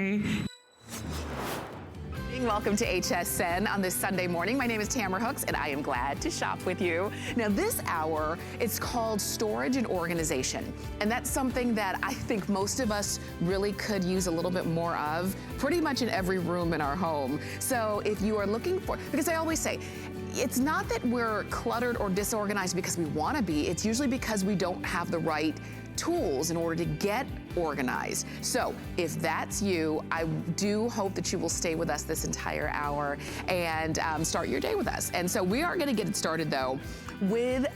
Welcome to HSN on this Sunday morning. My name is Tamara Hooks and I am glad to shop with you. Now this hour, it's called storage and organization. And that's something that I think most of us really could use a little bit more of, pretty much in every room in our home. So if you are looking for, because I always say, it's not that we're cluttered or disorganized because we want to be, it's usually because we don't have the right tools in order to get organized. So if that's you, I do hope that you will stay with us this entire hour and start your day with us. And so we are gonna get it started though with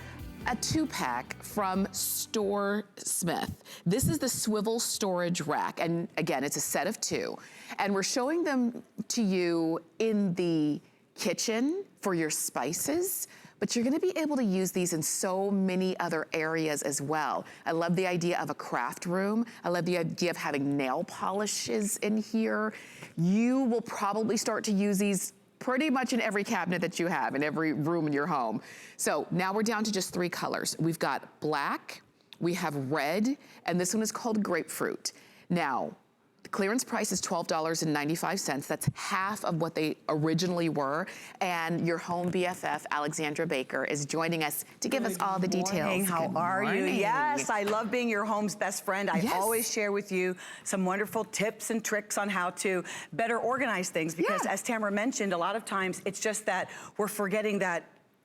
a 2-pack from StoreSmith. This is the swivel storage rack. And again, it's a set of 2. And we're showing them to you in the kitchen for your spices, but you're gonna be able to use these in so many other areas as well. I love the idea of a craft room. I love the idea of having nail polishes in here. You will probably start to use these pretty much in every cabinet that you have, in every room in your home. So now we're down to just 3 colors. We've got black, we have red, and this one is called grapefruit. Now, the clearance price is $12.95. That's half of what they originally were. And your home BFF, Alexandra Baker, is joining us to give us all the details. How are you? Yes, I love being your home's best friend. I always share with you some wonderful tips and tricks on how to better organize things because as Tamara mentioned, a lot of times it's just that we're forgetting that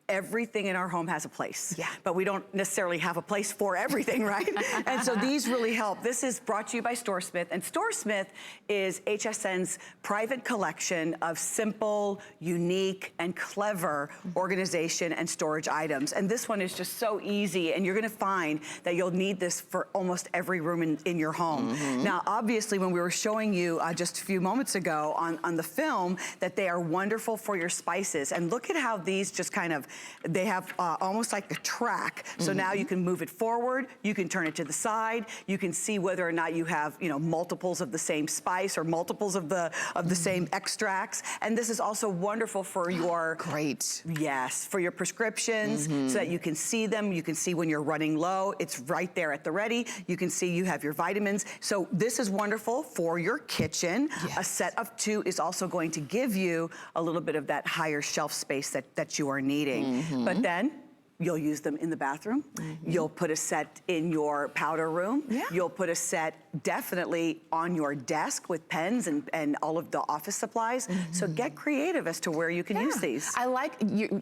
everything in our home has a place, but we don't necessarily have a place for everything, right? And so these really help. This is brought to you by StoreSmith, and StoreSmith is HSN's private collection of simple, unique, and clever organization and storage items. And this one is just so easy, and you're gonna find that you'll need this for almost every room in your home. Now, obviously, when we were showing you just a few moments ago on the film, that they are wonderful for your spices. And look at how these just kind of, they have almost like a track. So now you can move it forward, you can turn it to the side, you can see whether or not you have, you know, multiples of the same spice or multiples of the same extracts. And this is also wonderful for your for your prescriptions, so that you can see them, you can see when you're running low, it's right there at the ready. You can see you have your vitamins. So this is wonderful for your kitchen. A set of 2 is also going to give you a little bit of that higher shelf space that you are needing. But then you'll use them in the bathroom. You'll put a set in your powder room. You'll put a set definitely on your desk with pens and all of the office supplies. So get creative as to where you can use these. I like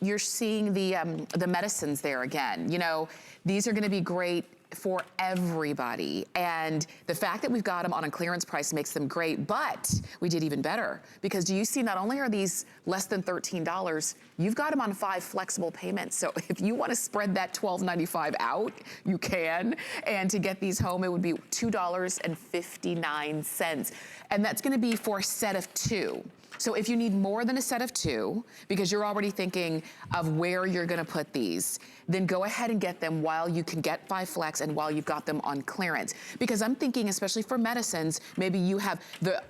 you're seeing the medicines there again. You know, these are gonna be great for everybody. And the fact that we've got them on a clearance price makes them great, but we did even better. Because do you see, not only are these less than $13, you've got them on 5 flexible payments. So if you wanna spread that $12.95 out, you can. And to get these home, it would be $2.59. And that's gonna be for a set of 2. So if you need more than a set of 2, because you're already thinking of where you're gonna put these, then go ahead and get them while you can get 5 flex and while you've got them on clearance. Because I'm thinking, especially for medicines, maybe you have the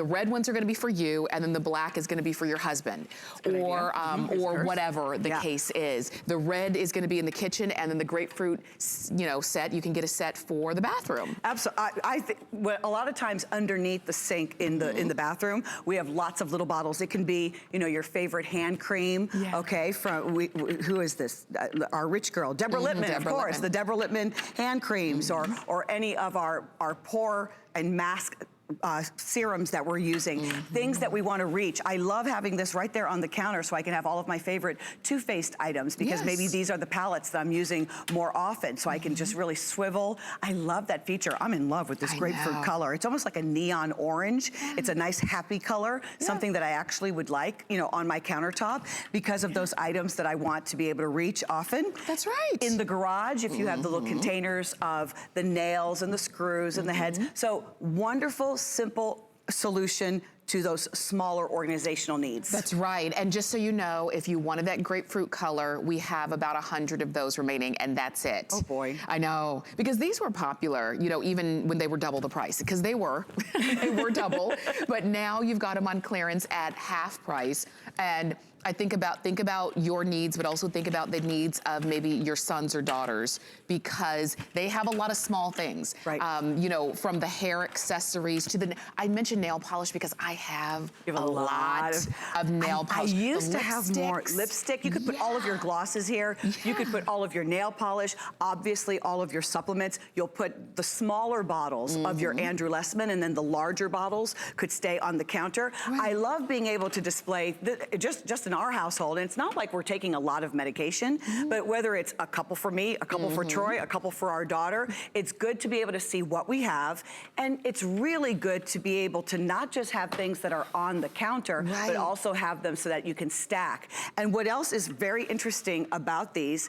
red ones are gonna be for you, and then the black is gonna be for your husband, or whatever the case is. The red is gonna be in the kitchen, and then the grapefruit, set, you can get a set for the bathroom. Absolutely. I think a lot of times underneath the sink in the bathroom, we have lots of little bottles. It can be, your favorite hand cream, okay, from, who is this? Our rich girl, Deborah Lippman, of course, the Deborah Lippman hand creams, or any of our pore and mask serums that we're using, things that we want to reach. I love having this right there on the counter so I can have all of my favorite Too Faced items, because maybe these are the palettes that I'm using more often, so I can just really swivel. I love that feature. I'm in love with this grapefruit color. It's almost like a neon orange. It's a nice happy color, something that I actually would like, on my countertop, because of those items that I want to be able to reach often. That's right. In the garage, if you have the little containers of the nails and the screws and the heads. So wonderful, simple solution to those smaller organizational needs. That's right. And just so you know, if you wanted that grapefruit color, we have about 100 of those remaining, and that's it. Oh boy. I know, because these were popular, you know, even when they were double the price, because they were, they were double, but now you've got them on clearance at half price. And I think about your needs, but also think about the needs of maybe your sons or daughters, because they have a lot of small things. Right. You know, from the hair accessories to the, I mentioned nail polish because I have You have a lot of nail polish. I used to have more lipstick. You could put all of your glosses here. You could put all of your nail polish, obviously all of your supplements. You'll put the smaller bottles of your Andrew Lessman, and then the larger bottles could stay on the counter. Right. I love being able to display, just in our household, and it's not like we're taking a lot of medication, but whether it's a couple for me, a couple for Troy, a couple for our daughter, it's good to be able to see what we have, and it's really good to be able to not just have things that are on the counter, but also have them so that you can stack. And what else is very interesting about these,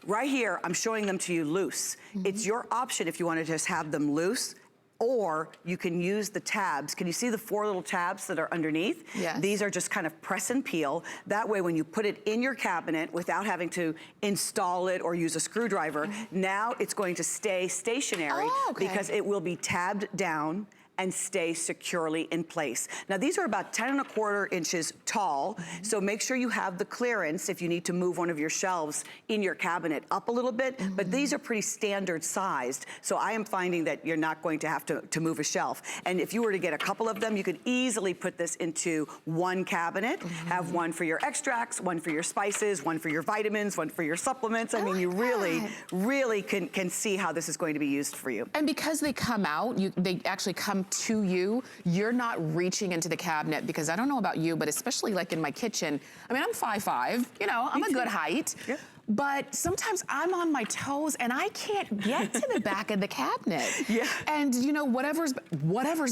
right here, I'm showing them to you loose. It's your option if you want to just have them loose, or you can use the tabs. Can you see the 4 little tabs that are underneath? Yes. These are just kind of press and peel. That way, when you put it in your cabinet without having to install it or use a screwdriver, now it's going to stay stationary because it will be tabbed down and stay securely in place. Now these are about 10¼ inches tall, so make sure you have the clearance if you need to move one of your shelves in your cabinet up a little bit, but these are pretty standard sized, so I am finding that you're not going to have to move a shelf. And if you were to get a couple of them, you could easily put this into one cabinet, have one for your extracts, one for your spices, one for your vitamins, one for your supplements. I mean, you really can see how this is going to be used for you. And because they come out, they actually come to you, you're not reaching into the cabinet, because I don't know about you, but especially like in my kitchen, I mean, I'm 5'5", you know, I'm a good height. Yeah. But sometimes I'm on my toes and I can't get to the back of the cabinet. And you know, whatever's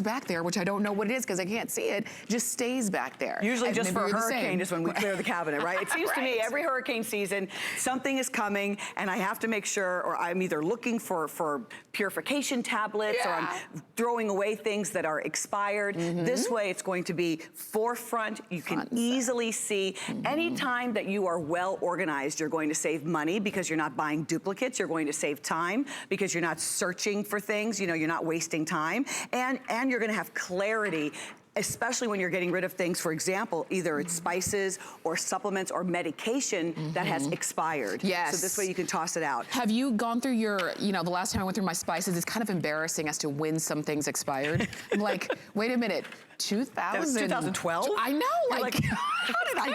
back there, which I don't know what it is because I can't see it, just stays back there. Usually just for a hurricane is when we clear the cabinet, right? It seems to me every hurricane season, something is coming and I have to make sure, or I'm either looking for purification tablets or I'm throwing away things that are expired. This way it's going to be forefront. You can easily see. Anytime that you are well organized, you're going to save money because you're not buying duplicates. You're going to save time because you're not searching for things. You know, you're not wasting time. And you're going to have clarity, especially when you're getting rid of things, for example, either it's spices or supplements or medication that has expired. So this way you can toss it out. Have you gone through your, you know, the last time I went through my spices, it's kind of embarrassing as to when some things expired. I'm like, wait a minute, 2012? I know, like how did I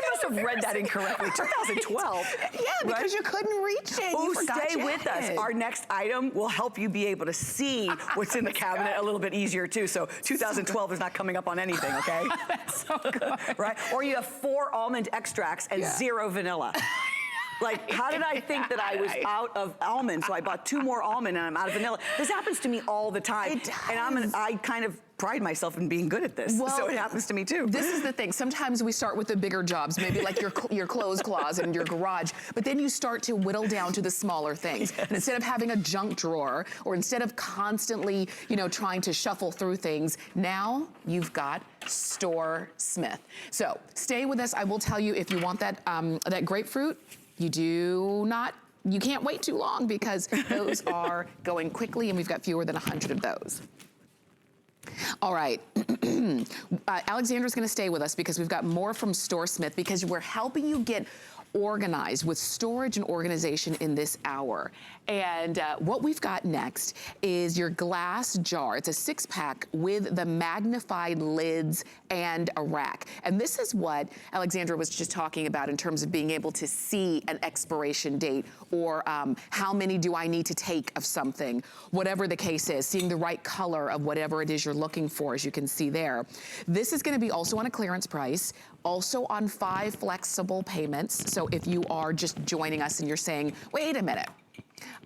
must have read that incorrectly. 2012. Yeah, because you couldn't reach it. Oh, stay with us. Our next item will help you be able to see what's in the cabinet a little bit easier too. So 2012 is not coming up on anything, okay? That's so good. Right? Or you have 4 almond extracts and 0 vanilla. Like, how did I think that I was out of almonds? So I bought 2 more almond and I'm out of vanilla. This happens to me all the time. It does. And I kind of pride myself in being good at this. Well, so it happens to me too. This is the thing. Sometimes we start with the bigger jobs, maybe like your clothes closet and your garage, but then you start to whittle down to the smaller things. And instead of having a junk drawer, or instead of constantly, you know, trying to shuffle through things, now you've got Store Smith. So stay with us. I will tell you, if you want that, that grapefruit, you can't wait too long, because those are going quickly and we've got fewer than 100 of those. All right, Alexandra's gonna stay with us because we've got more from Store Smith, because we're helping you get organized with storage and organization in this hour. And what we've got next is your glass jar. It's a 6-pack with the magnified lids and a rack. And this is what Alexandra was just talking about in terms of being able to see an expiration date, or how many do I need to take of something, whatever the case is, seeing the right color of whatever it is you're looking for, as you can see there. This is gonna be also on a clearance price, also on 5 flexible payments. So if you are just joining us and you're saying, wait a minute,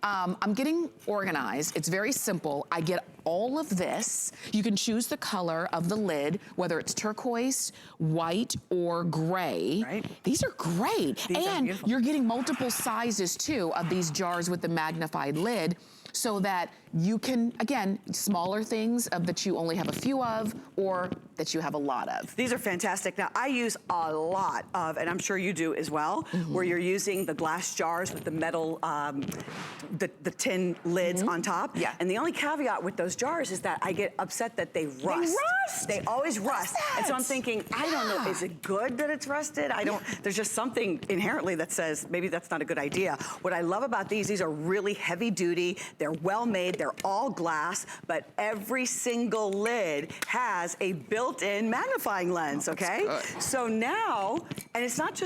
I'm getting organized. It's very simple. I get all of this. You can choose the color of the lid, whether it's turquoise, white, or gray. Right. These are great. And you're getting multiple sizes too of these jars with the magnified lid, so that you can, again, smaller things that you only have a few of or that you have a lot of. These are fantastic. Now, I use a lot of, and I'm sure you do as well, where you're using the glass jars with the metal, the tin lids on top. Yeah. And the only caveat with those jars is that I get upset that they rust. They always rust. And so I'm thinking, I don't know, is it good that it's rusted? I don't, there's just something inherently that says maybe that's not a good idea. What I love about these are really heavy duty, they're well made, they're all glass, but every single lid has a built-in magnifying lens, okay? So now, and it's not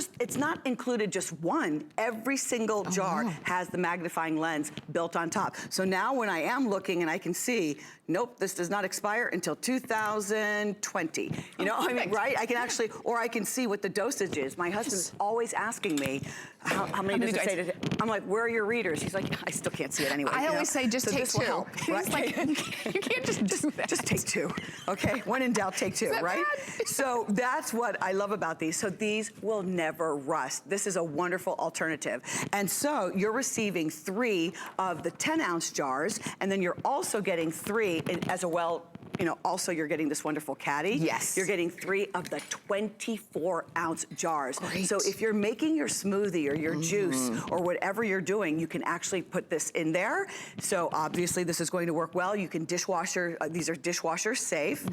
included just one, every single jar has the magnifying lens built on top. So now when I am looking and I can see, nope, this does not expire until 2020. You know, I mean, right? I can actually, or I can see what the dosage is. My husband's always asking me, how many does it say to, I'm like, where are your readers? He's like, I still can't see it anyway. I always say, just take two. Right? Like, you can't just do that. Just take two, okay? When in doubt, take two, right? So that's what I love about these. So these will never rust. This is a wonderful alternative. And so you're receiving 3 of the 10-ounce jars, and then you're also getting 3 as well. You know, also you're getting this wonderful caddy. Yes. You're getting 3 of the 24-ounce jars. Great. So if you're making your smoothie or your juice or whatever you're doing, you can actually put this in there. So obviously this is going to work well. You can dishwasher, these are dishwasher safe.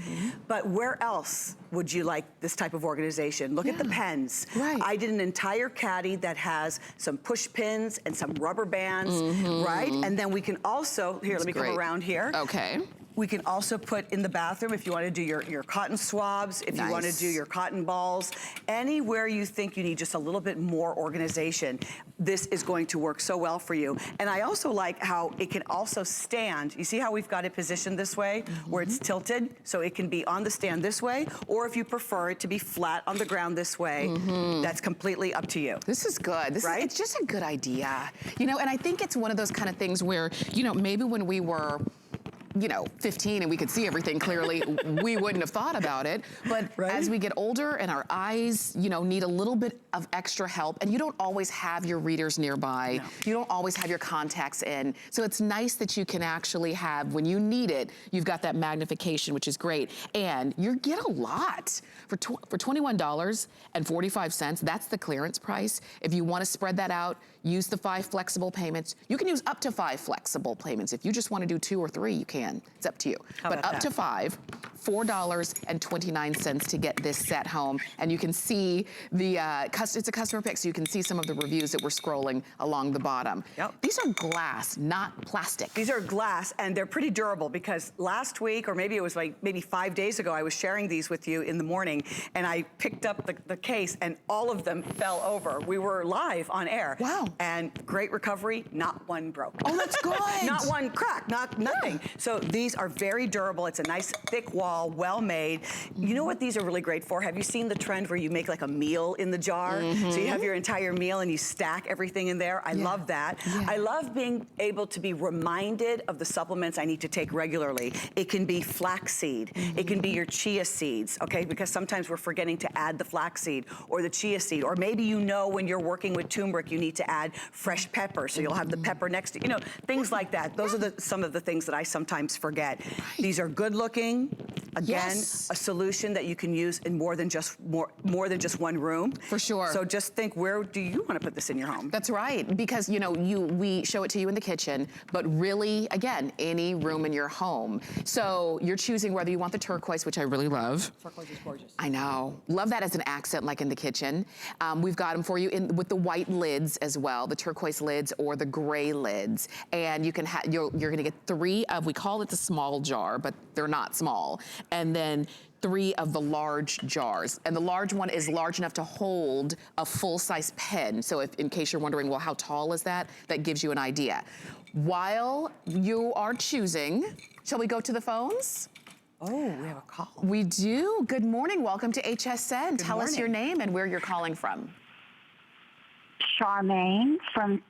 But where else would you like this type of organization? Look at the pens. Right. I did an entire caddy that has some push pins and some rubber bands, right? And then we can also, here, let me come around here. Okay. We can also put in the bathroom if you want to do your cotton swabs, if you want to do your cotton balls, anywhere you think you need just a little bit more organization, this is going to work so well for you. And I also like how it can also stand. You see how we've got it positioned this way, where it's tilted, so it can be on the stand this way, or if you prefer it to be flat on the ground this way, that's completely up to you. This is good. This is, it's just a good idea. You know, and I think it's one of those kind of things where, you know, maybe when we were, you know, 15 and we could see everything clearly, we wouldn't have thought about it. But as we get older and our eyes, you know, need a little bit of extra help, and you don't always have your readers nearby. You don't always have your contacts in. So it's nice that you can actually have, when you need it, you've got that magnification, which is great. And you get a lot. For $21.45, that's the clearance price. If you want to spread that out, use the 5 flexible payments. You can use up to 5 flexible payments. If you just want to do 2 or 3, you can. It's up to you. But up to 5, $4.29 to get this set home. And you can see the, it's a customer pick, so you can see some of the reviews that we're scrolling along the bottom. These are glass, not plastic. These are glass, and they're pretty durable, because last week, or maybe it was like maybe 5 days ago, I was sharing these with you in the morning, and I picked up the case, and all of them fell over. We were live on air. Wow. And great recovery, not one broke. Oh, that's good. Not one crack, nothing. So these are very durable. It's a nice thick wall, well made. You know what these are really great for? Have you seen the trend where you make like a meal in the jar? So you have your entire meal and you stack everything in there. I love that. I love being able to be reminded of the supplements I need to take regularly. It can be flaxseed. It can be your chia seeds, okay? Because sometimes we're forgetting to add the flaxseed or the chia seed, or maybe you know when you're working with turmeric, you need to add fresh pepper, so you'll have the pepper next to, you know, things like that. Those are some of the things that I sometimes forget. These are good looking. Again, a solution that you can use in more than just one room. For sure. So just think, where do you want to put this in your home? That's right, because you know, we show it to you in the kitchen, but really, again, any room in your home. So you're choosing whether you want the turquoise, which I really love. Turquoise is gorgeous. I know, love that as an accent, like in the kitchen. We've got them for you with the white lids as well, the turquoise lids or the gray lids, and you can you're going to get 3 of, we call it the small jar, but they're not small. And then 3 of the large jars. And the large one is large enough to hold a full-size pen. So if, in case you're wondering, well, how tall is that? That gives you an idea. While you are choosing, shall we go to the phones? Oh, we have a call. We do. Good morning. Welcome to HSN. Tell us your name and where you're calling from. Charmaine from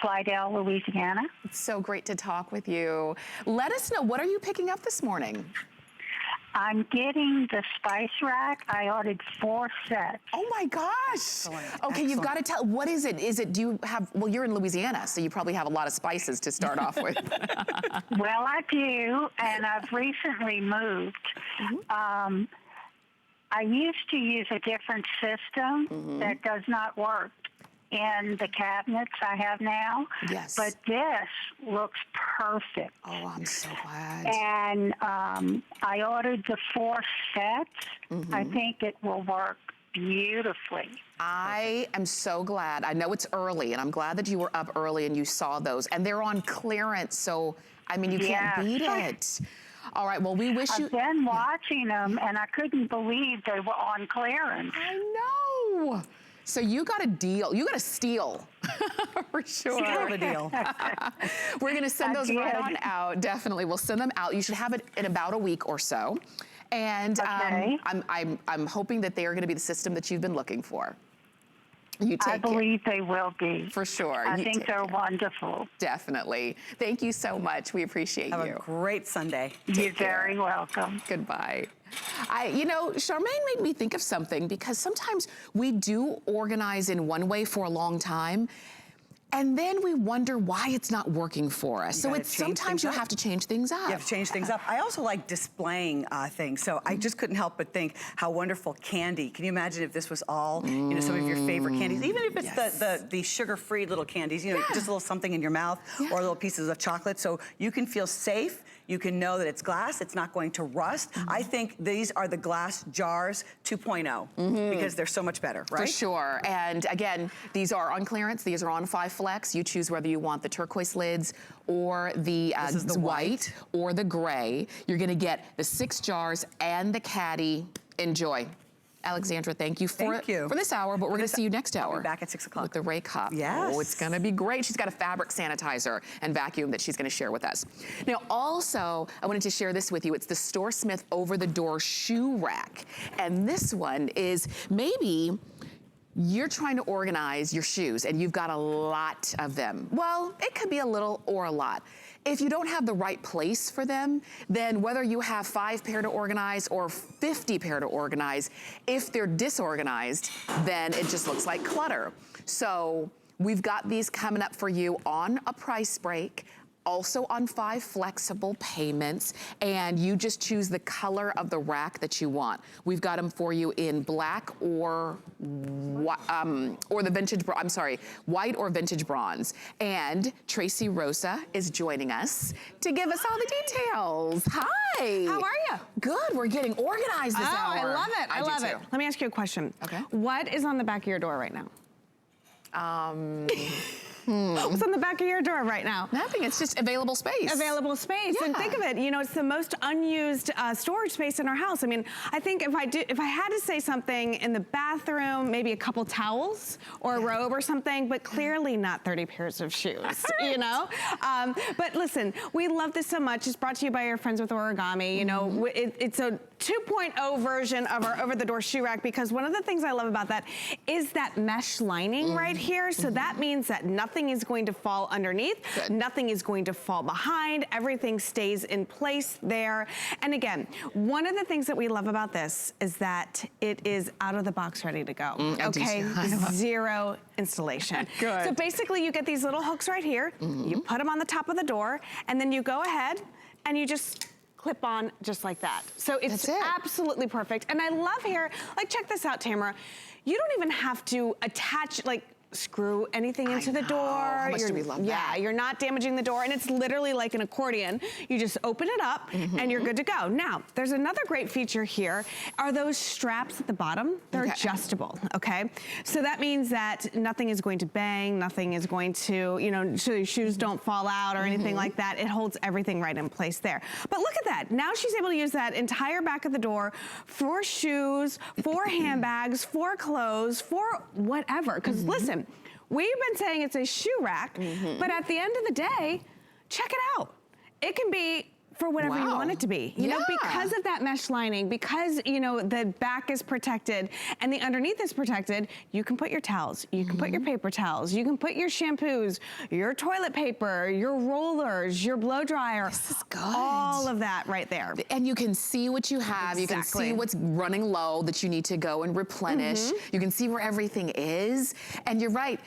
Slidell, Louisiana. It's so great to talk with you. Let us know, what are you picking up this morning? I'm getting the spice rack. I ordered 4 sets. Oh my gosh. Excellent. Okay, Excellent. you've got to tell, what is it? Do you have, well, you're in Louisiana, so you probably have a lot of spices to start off with. Well, I do, and I've recently moved. I used to use a different system that does not work in the cabinets I have now. Yes. But this looks perfect. Oh, I'm so glad. And I ordered the 4 sets. I think it will work beautifully. I am so glad. I know it's early, and I'm glad that you were up early and you saw those. And they're on clearance, so, I mean, you can't beat it. All right, well, we wish you... I've been watching them, and I couldn't believe they were on clearance. I know. So you got a deal. You got a steal, for sure. Steal the deal. We're going to send those right on out. Definitely, we'll send them out. You should have it in about a week or so. And I'm hoping that they are going to be the system that you've been looking for. You take I believe they will be. For sure. I think they're wonderful. Definitely. Thank you so much. We appreciate you. Have a great Sunday. You're very welcome. Goodbye. You know, Charmaine made me think of something, because sometimes we do organize in one way for a long time, and then we wonder why it's not working for us. So it's sometimes you have to change things up. You have to change things up. I also like displaying things. So I just couldn't help but think how wonderful candy. Can you imagine if this was all, you know, some of your favorite candies? Even if it's the sugar-free little candies, you know, just a little something in your mouth or little pieces of chocolate. So you can feel safe. You can know that it's glass, it's not going to rust. I think these are the glass jars 2.0 because they're so much better, right? For sure. And again, these are on clearance. These are on 5 Flex. You choose whether you want the turquoise lids or the, white or the gray. You're gonna get the 6 jars and the caddy. Enjoy. Alexandra, thank you for this hour, but we're going to see you next hour. I'll be back at 6 o'clock. With the Ray Cup. Yes. Oh, it's going to be great. She's got a fabric sanitizer and vacuum that she's going to share with us. Now, also, I wanted to share this with you. It's the Store Smith over-the-door shoe rack. And this one is maybe you're trying to organize your shoes and you've got a lot of them. Well, it could be a little or a lot. If you don't have the right place for them, then whether you have 5 pair to organize or 50 pair to organize, if they're disorganized, then it just looks like clutter. So we've got these coming up for you on a price break, also on 5 flexible payments, and you just choose the color of the rack that you want. We've got them for you in black or the vintage, white or vintage bronze. And Tracy Rosa is joining us to give us all the details. Hi. How are you? Good, we're getting organized this hour. I love it, I love it. Let me ask you a question. Okay. What is on the back of your door right now? What's on the back of your door right now? Nothing, it's just available space. Available space. Yeah. And think of it, you know, it's the most unused storage space in our house. I mean, I think if I had to say something in the bathroom, maybe a couple towels or a robe or something, but clearly not 30 pairs of shoes, you know? But listen, we love this so much. It's brought to you by our friends with Origami. You know, it's a 2.0 version of our over-the-door shoe rack, because one of the things I love about that is that mesh lining right here. So that means that nothing is going to fall underneath. Good. Nothing is going to fall behind. Everything stays in place there. And again, one of the things that we love about this is that it is out of the box ready to go. Okay, 0 installation. Good. So basically you get these little hooks right here. You put them on the top of the door, and then you go ahead and you just clip on just like that. So it's absolutely perfect. And I love here, like check this out, Tamara. You don't even have to attach, like, screw anything into the door. How much do we love that? Yeah, you're not damaging the door, and it's literally like an accordion. You just open it up and you're good to go. Now, there's another great feature here, are those straps at the bottom. They're adjustable, okay? So that means that nothing is going to bang, nothing is going to, you know, so your shoes don't fall out or anything like that. It holds everything right in place there. But look at that. Now she's able to use that entire back of the door for shoes, for handbags, for clothes, for whatever. Because listen, we've been saying it's a shoe rack, but at the end of the day, check it out. It can be for whatever you want it to be. You know, because of that mesh lining, because, you know, the back is protected and the underneath is protected, you can put your towels, you can put your paper towels, you can put your shampoos, your toilet paper, your rollers, your blow dryer. This is good. All of that right there. And you can see what you have. You can see what's running low that you need to go and replenish. You can see where everything is. And you're right,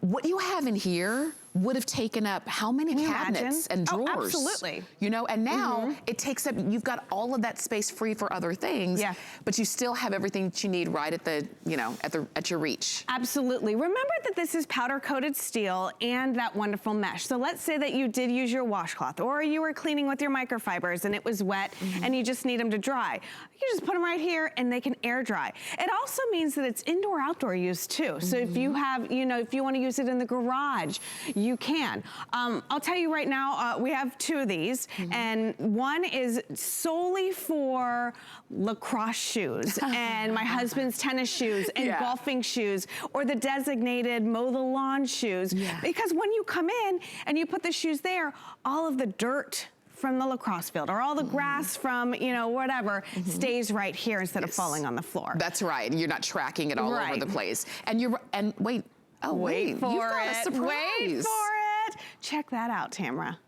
what you have in here would have taken up how many cabinets and drawers? Oh, absolutely. You know, and now it takes up, you've got all of that space free for other things, but you still have everything that you need right at the, you know, at your reach. Absolutely. Remember that this is powder coated steel and that wonderful mesh. So let's say that you did use your washcloth or you were cleaning with your microfibers and it was wet and you just need them to dry. You just put them right here and they can air dry. It also means that it's indoor outdoor use too. So if you have, you know, if you want to use it in the garage, you can. I'll tell you right now, we have 2 of these, and one is solely for lacrosse shoes and my husband's tennis shoes and golfing shoes, or the designated mow the lawn shoes. Because when you come in and you put the shoes there, all of the dirt from the lacrosse field or all the grass from, you know, whatever, stays right here instead of falling on the floor. That's right. And you're not tracking it all over the place. And wait. Oh, wait for it. A surprise. Wait for it. Check that out, Tamara.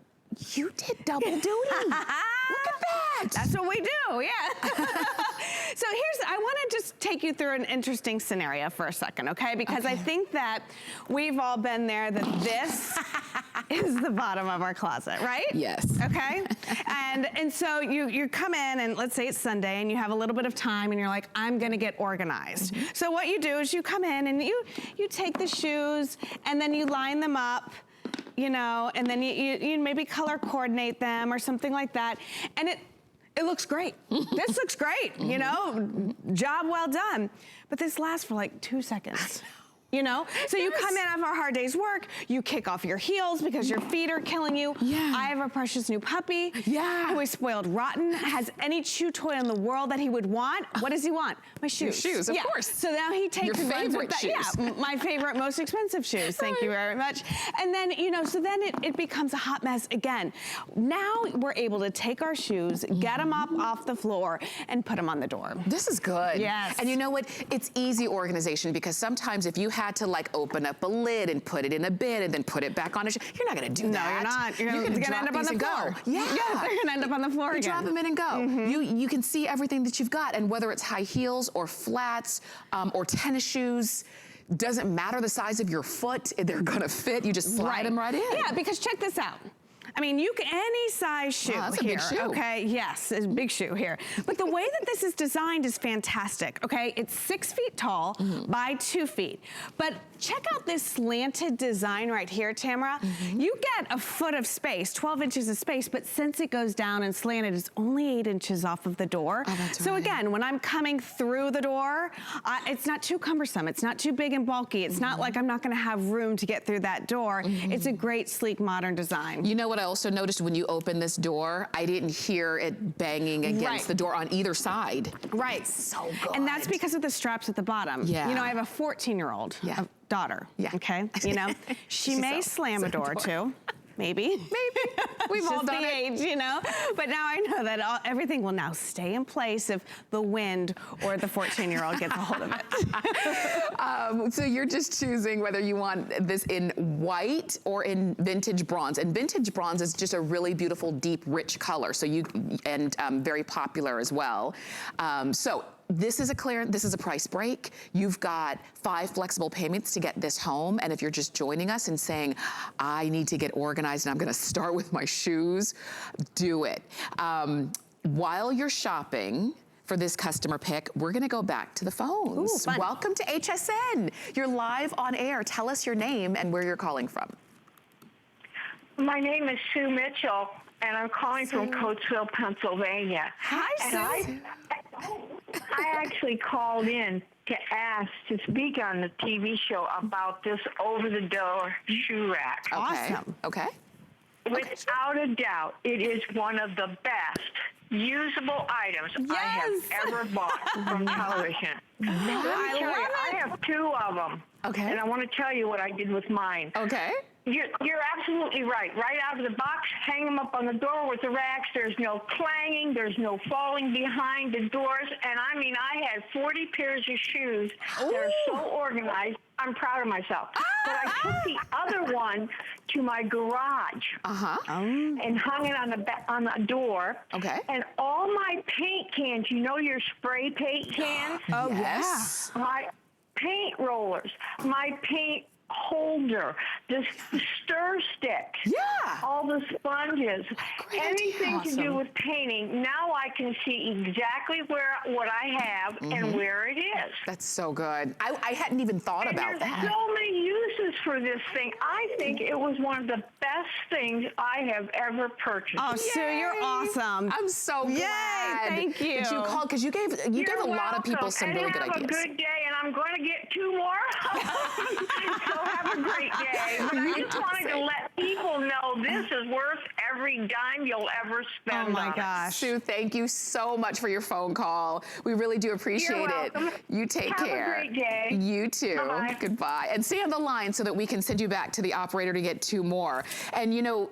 You did double duty. Look at that. That's what we do, So I want to just take you through an interesting scenario for a second, okay? Because I think that we've all been there, that this is the bottom of our closet, right? Yes. Okay? and so you come in and let's say it's Sunday and you have a little bit of time and you're like, I'm gonna get organized. So what you do is you come in and you take the shoes and then you line them up, you know, and then you maybe color coordinate them or something like that. And it looks great. This looks great, you know, job well done. But this lasts for like 2 seconds. You know? So you come in after a hard day's work, you kick off your heels because your feet are killing you. I have a precious new puppy who is spoiled rotten, has any chew toy in the world that he would want. What does he want? My shoes. Your shoes, of course. So now he takes your favorite shoes. My favorite, most expensive shoes. Thank you very much. And then, you know, so then it becomes a hot mess again. Now we're able to take our shoes, get them up off the floor, and put them on the door. This is good. Yes. And you know what? It's easy organization because sometimes if you had to like open up a lid and put it in a bin and then put it back on a you're not gonna do that. No, you're not. You're gonna end up on the floor. Yeah. They're gonna end up on the floor again. Drop them in and go. You can see everything that you've got, and whether it's high heels or flats or tennis shoes, doesn't matter the size of your foot, they're gonna fit. You just slide them right in. Yeah, because check this out. I mean, you can, any size shoe that's here, a big shoe. okay? Yes, it's a big shoe here. But the way that this is designed is fantastic, okay? It's 6 feet tall by 2 feet. But check out this slanted design right here, Tamara. You get a foot of space, 12 inches of space, but since it goes down and slanted, it's only 8 inches off of the door. Oh, that's so right. again, when I'm coming through the door, it's not too cumbersome. It's not too big and bulky. It's not like I'm not gonna have room to get through that door. It's a great, sleek, modern design. You know what I also noticed when you opened this door? I didn't hear it banging against the door on either side. Right. So good. And that's because of the straps at the bottom. Yeah. You know, I have a 14-year-old daughter. Yeah. Okay. You know, she may slam a door too. Maybe. We've all just done the it. age, you know. But now I know that everything will now stay in place if the wind or the 14-year-old gets a hold of it. So you're just choosing whether you want this in white or in vintage bronze. And vintage bronze is just a really beautiful, deep, rich color. So very popular as well. So this is a price break. You've got 5 flexible payments to get this home. And if you're just joining us and saying, I need to get organized and I'm gonna start with my shoes, do it. While you're shopping for this customer pick, we're gonna go back to the phones. Ooh, welcome to HSN. You're live on air. Tell us your name and where you're calling from. My name is Sue Mitchell, and I'm calling from Coatesville, Pennsylvania. Hi, Sue. I actually called in to ask to speak on the TV show about this over-the-door shoe rack. Okay. Awesome. Okay. Without a doubt, it is one of the best usable items I have ever bought from television. Let me tell you, I have 2 of them. Okay. And I want to tell you what I did with mine. Okay. You're absolutely right. Right out of the box, hang them up on the door with the racks. There's no clanging. There's no falling behind the doors. And I mean, I had 40 pairs of shoes that are so organized. I'm proud of myself. But I took the other one to my garage and hung it on the door. Okay. And all my paint cans, you know your spray paint cans? Oh, yes. My paint rollers, my paint holder, the stir sticks, all the sponges, anything to do with painting. Now I can see exactly what I have and where it is. That's so good. I hadn't even thought about that. There's so many uses for this thing. I think it was one of the best things I have ever purchased. Oh, Sue, you're awesome. I'm so glad. Yay, thank you. That you called, because you gave a lot of people some really good ideas. Have a good day, and I'm going to get 2 more. So have a great day. But I just wanted to let people know this is worth every dime you'll ever spend. Oh my gosh. Sue, thank you so much for your phone call. We really do appreciate it. You take care. Have a great day. You too. Bye-bye. Goodbye. And stay on the line so that we can send you back to the operator to get 2 more. And you know,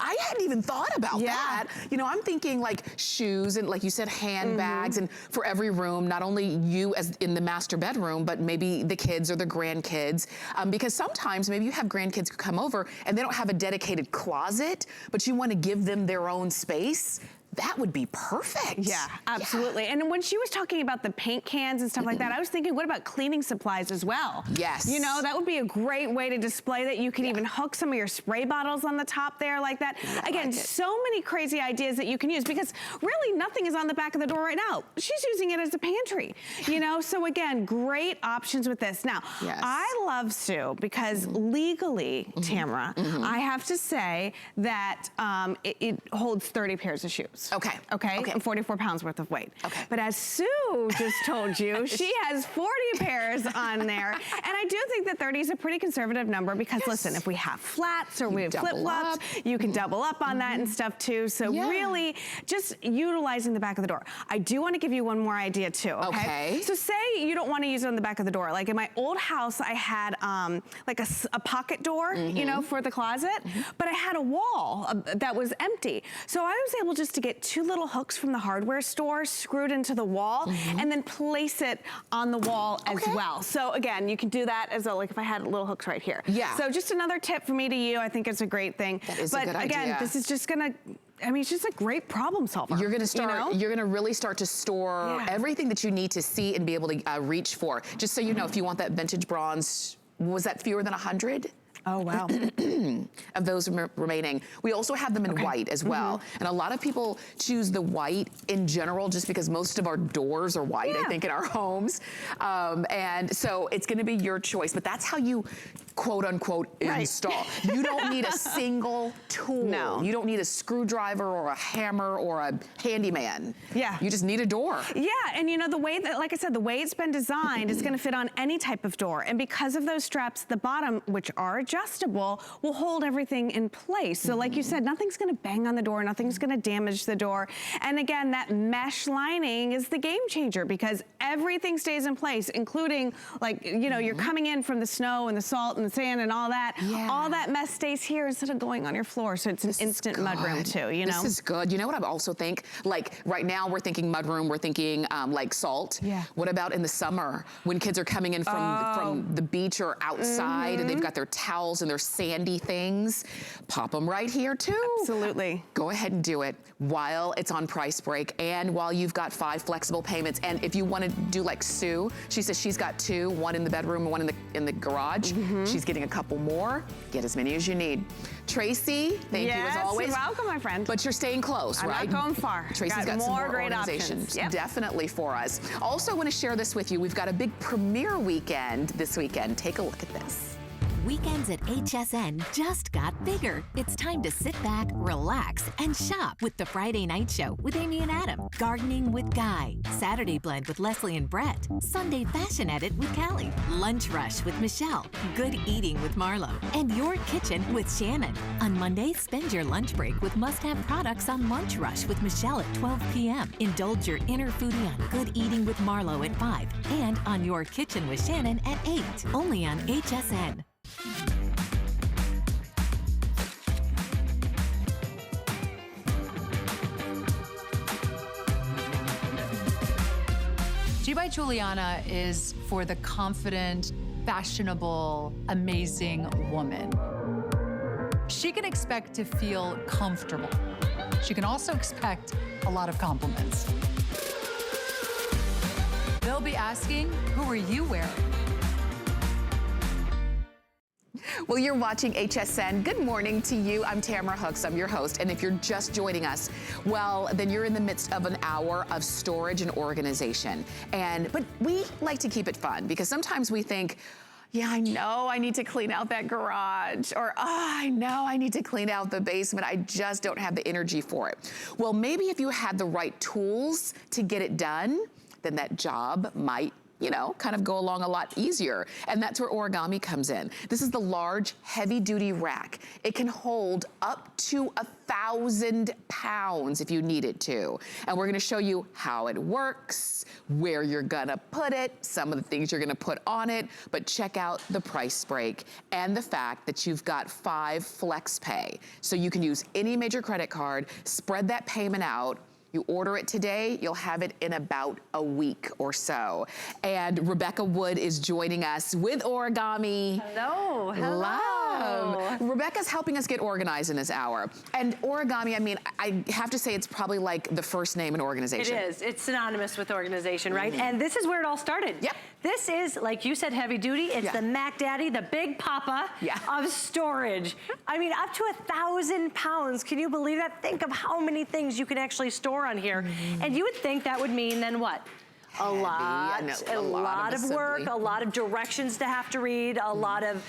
I hadn't even thought about that. You know, I'm thinking like shoes and, like you said, handbags, and for every room, not only you as in the master bedroom, but maybe the kids or the grandkids. Because sometimes maybe you have grandkids who come over and they don't have a dedicated closet, but you want to give them their own space. That would be perfect. Yeah, absolutely. Yeah. And when she was talking about the paint cans and stuff like that, I was thinking, what about cleaning supplies as well? Yes. You know, that would be a great way to display that. You could even hook some of your spray bottles on the top there like that. Again, so many crazy ideas that you can use, because really nothing is on the back of the door right now. She's using it as a pantry, you know? So again, great options with this. Now, I love Sue because legally, Tamara, I have to say that it holds 30 pairs of shoes. Okay. And 44 pounds worth of weight. But as Sue just told you, she has 40 pairs on there. And I do think that 30 is a pretty conservative number because, listen, if we have flats or we have flip-flops, you can double up on that and stuff too. So really just utilizing the back of the door. I do want to give you one more idea too, okay? So say you don't want to use it on the back of the door. Like in my old house, I had like a pocket door, you know, for the closet, but I had a wall that was empty. So I was able just to get 2 little hooks from the hardware store screwed into the wall and then place it on the wall as well. So again, you can do that as like if I had little hooks right here. So just another tip from me to you. I think it's a great thing. That is a good idea. But again, this is just gonna, I mean, it's just a great problem solver. You're gonna start, you're gonna really start to store everything that you need to see and be able to reach for. Just so you know, if you want that vintage bronze, was that fewer than 100? Oh, wow. Of those remaining. We also have them in white as well. And a lot of people choose the white in general just because most of our doors are white, I think, in our homes. And so it's gonna be your choice, but that's how you quote unquote install. You don't need a single tool. No. You don't need a screwdriver or a hammer or a handyman. You just need a door. And you know, the way that, like I said, the way it's been designed is gonna fit on any type of door. And because of those straps at the bottom, which are adjustable, will hold everything in place. So like you said, nothing's gonna bang on the door, nothing's gonna damage the door. And again, that mesh lining is the game changer because everything stays in place, including like, you know, you're coming in from the snow and the salt and the sand and all that. All that mess stays here instead of going on your floor. So it's an instant mudroom too, you know? This is good. You know what I also think? Like right now we're thinking mudroom, we're thinking like salt. What about in the summer when kids are coming in from the beach or outside and they've got their towels and their sandy things? Pop them right here too. Absolutely. Go ahead and do it while it's on price break and while you've got 5 flexible payments. And if you want to do like Sue, she says she's got 2, one in the bedroom and one in the garage. She's getting a couple more. Get as many as you need. Tracy, thank you as always. You're welcome, my friend. But you're staying close, right? I'm not going far. Tracy's got some more great options. Definitely for us. Also want to share this with you. We've got a big premiere weekend this weekend. Take a look at this. Weekends at HSN just got bigger. It's time to sit back, relax, and shop with the Friday Night Show with Amy and Adam, Gardening with Guy, Saturday Blend with Leslie and Brett, Sunday Fashion Edit with Callie, Lunch Rush with Michelle, Good Eating with Marlo, and Your Kitchen with Shannon. On Monday, spend your lunch break with must-have products on Lunch Rush with Michelle at 12 p.m. Indulge your inner foodie on Good Eating with Marlo at 5 and on Your Kitchen with Shannon at 8. Only on HSN. G by Juliana is for the confident, fashionable, amazing woman. She can expect to feel comfortable. She can also expect a lot of compliments. They'll be asking, who are you wearing? Well, you're watching HSN. Good morning to you. I'm Tamara Hooks. I'm your host. And if you're just joining us, well, then you're in the midst of an hour of storage and organization. But we like to keep it fun because sometimes we think, yeah, I know I need to clean out that garage, or I know I need to clean out the basement. I just don't have the energy for it. Well, maybe if you had the right tools to get it done, then that job might, you know, kind of go along a lot easier. And that's where origami comes in. This is the large, heavy-duty rack. It can hold up to 1,000 pounds if you need it to. And we're gonna show you how it works, where you're gonna put it, some of the things you're gonna put on it, but check out the price break and the fact that you've got 5 flex pay. So you can use any major credit card, spread that payment out. You order it today, you'll have it in about a week or so. And Rebecca Wood is joining us with origami. Hello, hello. Love. Rebecca's helping us get organized in this hour. And origami, I mean, I have to say it's probably like the first name in organization. It is, it's synonymous with organization, right? And this is where it all started. Yep. This is, like you said, heavy duty. It's the Mac Daddy, the big papa of storage. I mean, up to 1,000 pounds. Can you believe that? Think of how many things you can actually store on here. And you would think that would mean then what? A lot of work, a lot of directions to have to read, a lot of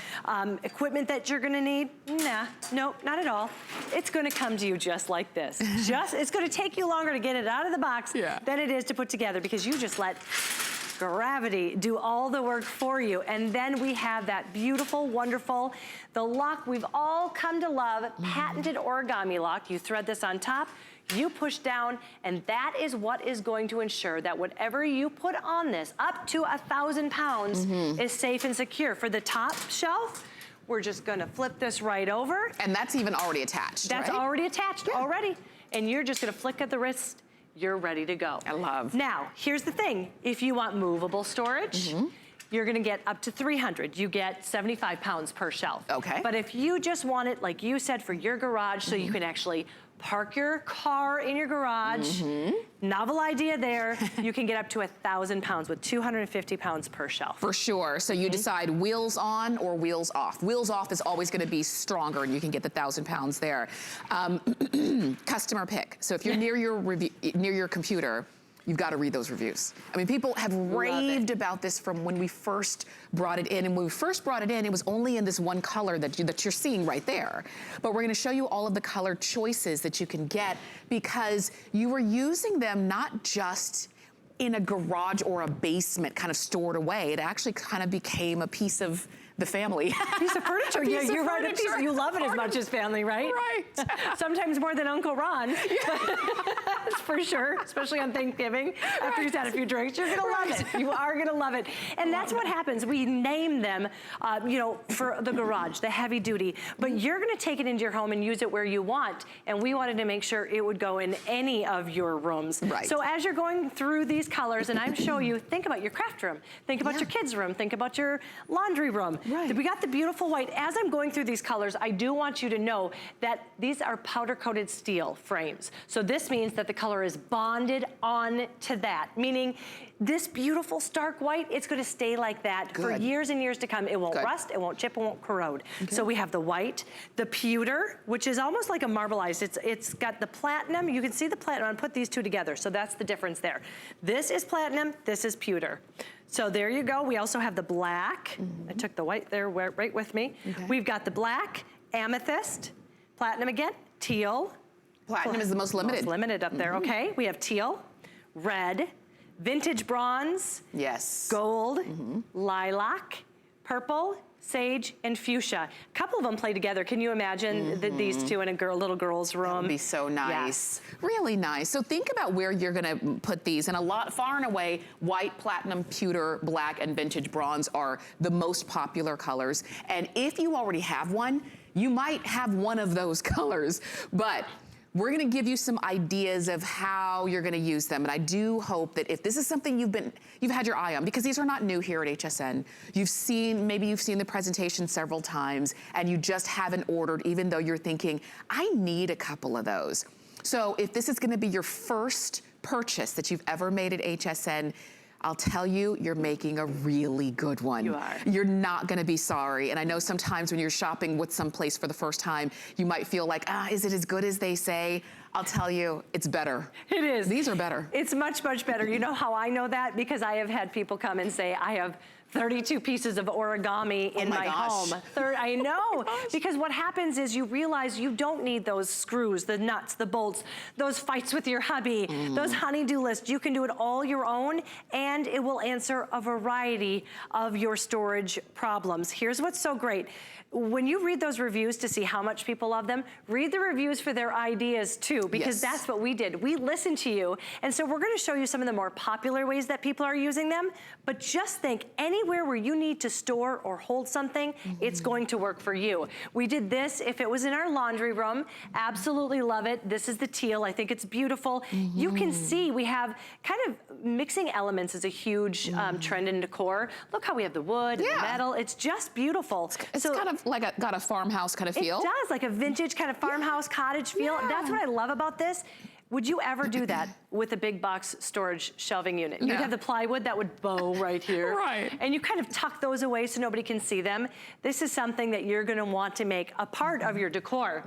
equipment that you're gonna need. Nah, nope, not at all. It's gonna come to you just like this. It's gonna take you longer to get it out of the box than it is to put together because you just let gravity do all the work for you. And then we have that beautiful, wonderful, the lock we've all come to love, patented origami lock. You thread this on top, you push down, and that is what is going to ensure that whatever you put on this, up to 1,000 pounds, is safe and secure. For the top shelf, we're just gonna flip this right over. And that's even already attached, That's right? already attached, already. And you're just gonna flick at the wrist, you're ready to go. I love. Now, here's the thing. If you want movable storage, you're gonna get up to 300. You get 75 pounds per shelf. Okay. But if you just want it, like you said, for your garage, so you can actually park your car in your garage, novel idea there, you can get up to 1,000 pounds with 250 pounds per shelf. For sure, so you decide wheels on or wheels off. Wheels off is always gonna be stronger and you can get the 1,000 pounds there. Customer pick, so if you're near your computer, you've got to read those reviews. I mean, people have raved about this from when we first brought it in. And when we first brought it in, it was only in this one color that you're seeing right there. But we're going to show you all of the color choices that you can get because you were using them not just in a garage or a basement kind of stored away. It actually kind of became a piece of the family. Piece of furniture. Yeah, you're right. You love it as much as family, right? Right. Sometimes more than Uncle Ron. That's for sure, especially on Thanksgiving. After you've had a few drinks, you're gonna love it. You are gonna love it. And that's what happens. We name them, you know, for the garage, the heavy duty, but you're gonna take it into your home and use it where you want. And we wanted to make sure it would go in any of your rooms. Right. So as you're going through these colors, and I'm showing you, think about your craft room, think about your kids' room, think about your laundry room. Right. We got the beautiful white. As I'm going through these colors, I do want you to know that these are powder-coated steel frames. So this means that the color is bonded on to that, meaning This beautiful stark white, it's gonna stay like that for years and years to come. It won't rust, it won't chip, it won't corrode. So we have the white, the pewter, which is almost like a marbleized. It's got the platinum. You can see the platinum. Put these two together, so that's the difference there. This is platinum, this is pewter. So there you go. We also have the black. I took the white there right with me. We've got the black, amethyst, platinum again, teal. Platinum is the most limited. Most limited up there, okay. We have teal, red, vintage bronze, gold, lilac, purple, sage, and fuchsia. A couple of them play together. Can you imagine these two in a little girl's room? That would be so nice. Really nice. So think about where you're gonna put these, and far and away, white, platinum, pewter, black, and vintage bronze are the most popular colors. And if you already have one, you might have one of those colors, but we're gonna give you some ideas of how you're gonna use them. And I do hope that if this is something you've had your eye on, because these are not new here at HSN. Maybe you've seen the presentation several times and you just haven't ordered, even though you're thinking, I need a couple of those. So if this is gonna be your first purchase that you've ever made at HSN, I'll tell you, you're making a really good one. You are. You're not gonna be sorry. And I know sometimes when you're shopping with someplace for the first time, you might feel like, is it as good as they say? I'll tell you, it's better. It is. These are better. It's much, much better. You know how I know that? Because I have had people come and say, I have 32 pieces of origami in my home. I know, because what happens is you realize you don't need those screws, the nuts, the bolts, those fights with your hubby, those honey-do lists. You can do it all your own, and it will answer a variety of your storage problems. Here's what's so great. When you read those reviews to see how much people love them, read the reviews for their ideas too, because that's what we did. We listened to you, and so we're gonna show you some of the more popular ways that people are using them, but just think anywhere where you need to store or hold something, it's going to work for you. We did this if it was in our laundry room. Absolutely love it. This is the teal. I think it's beautiful. You can see we have kind of mixing elements is a huge trend in decor. Look how we have the wood and the metal. It's just beautiful. It's kind of like got a farmhouse kind of feel. It does, like a vintage kind of farmhouse cottage feel. That's what I love about this. Would you ever do that with a big box storage shelving unit? You'd have the plywood that would bow right here. And you kind of tuck those away so nobody can see them. This is something that you're gonna want to make a part of your decor.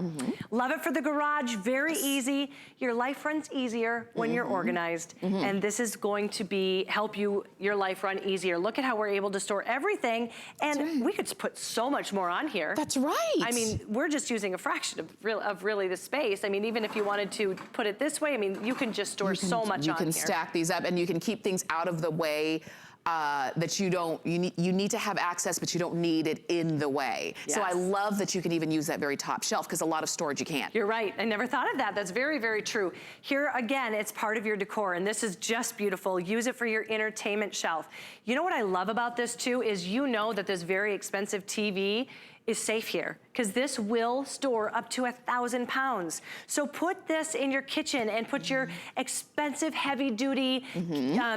Love it for the garage, very easy. Your life runs easier when you're organized. And this is going to help your life run easier. Look at how we're able to store everything. And we could put so much more on here. That's right. I mean, we're just using a fraction of really the space. I mean, even if you wanted to put it this way, I mean, you can just store so much on here. You can stack these up, and you can keep things out of the way that you need to have access, but you don't need it in the way. So I love that you can even use that very top shelf, because a lot of storage you can't. You're right. I never thought of that. That's very, very true. Here again, it's part of your decor, and this is just beautiful. Use it for your entertainment shelf. You know what I love about this too is you know that this very expensive TV is safe here, because this will store up to 1,000 pounds. So put this in your kitchen and put your expensive heavy-duty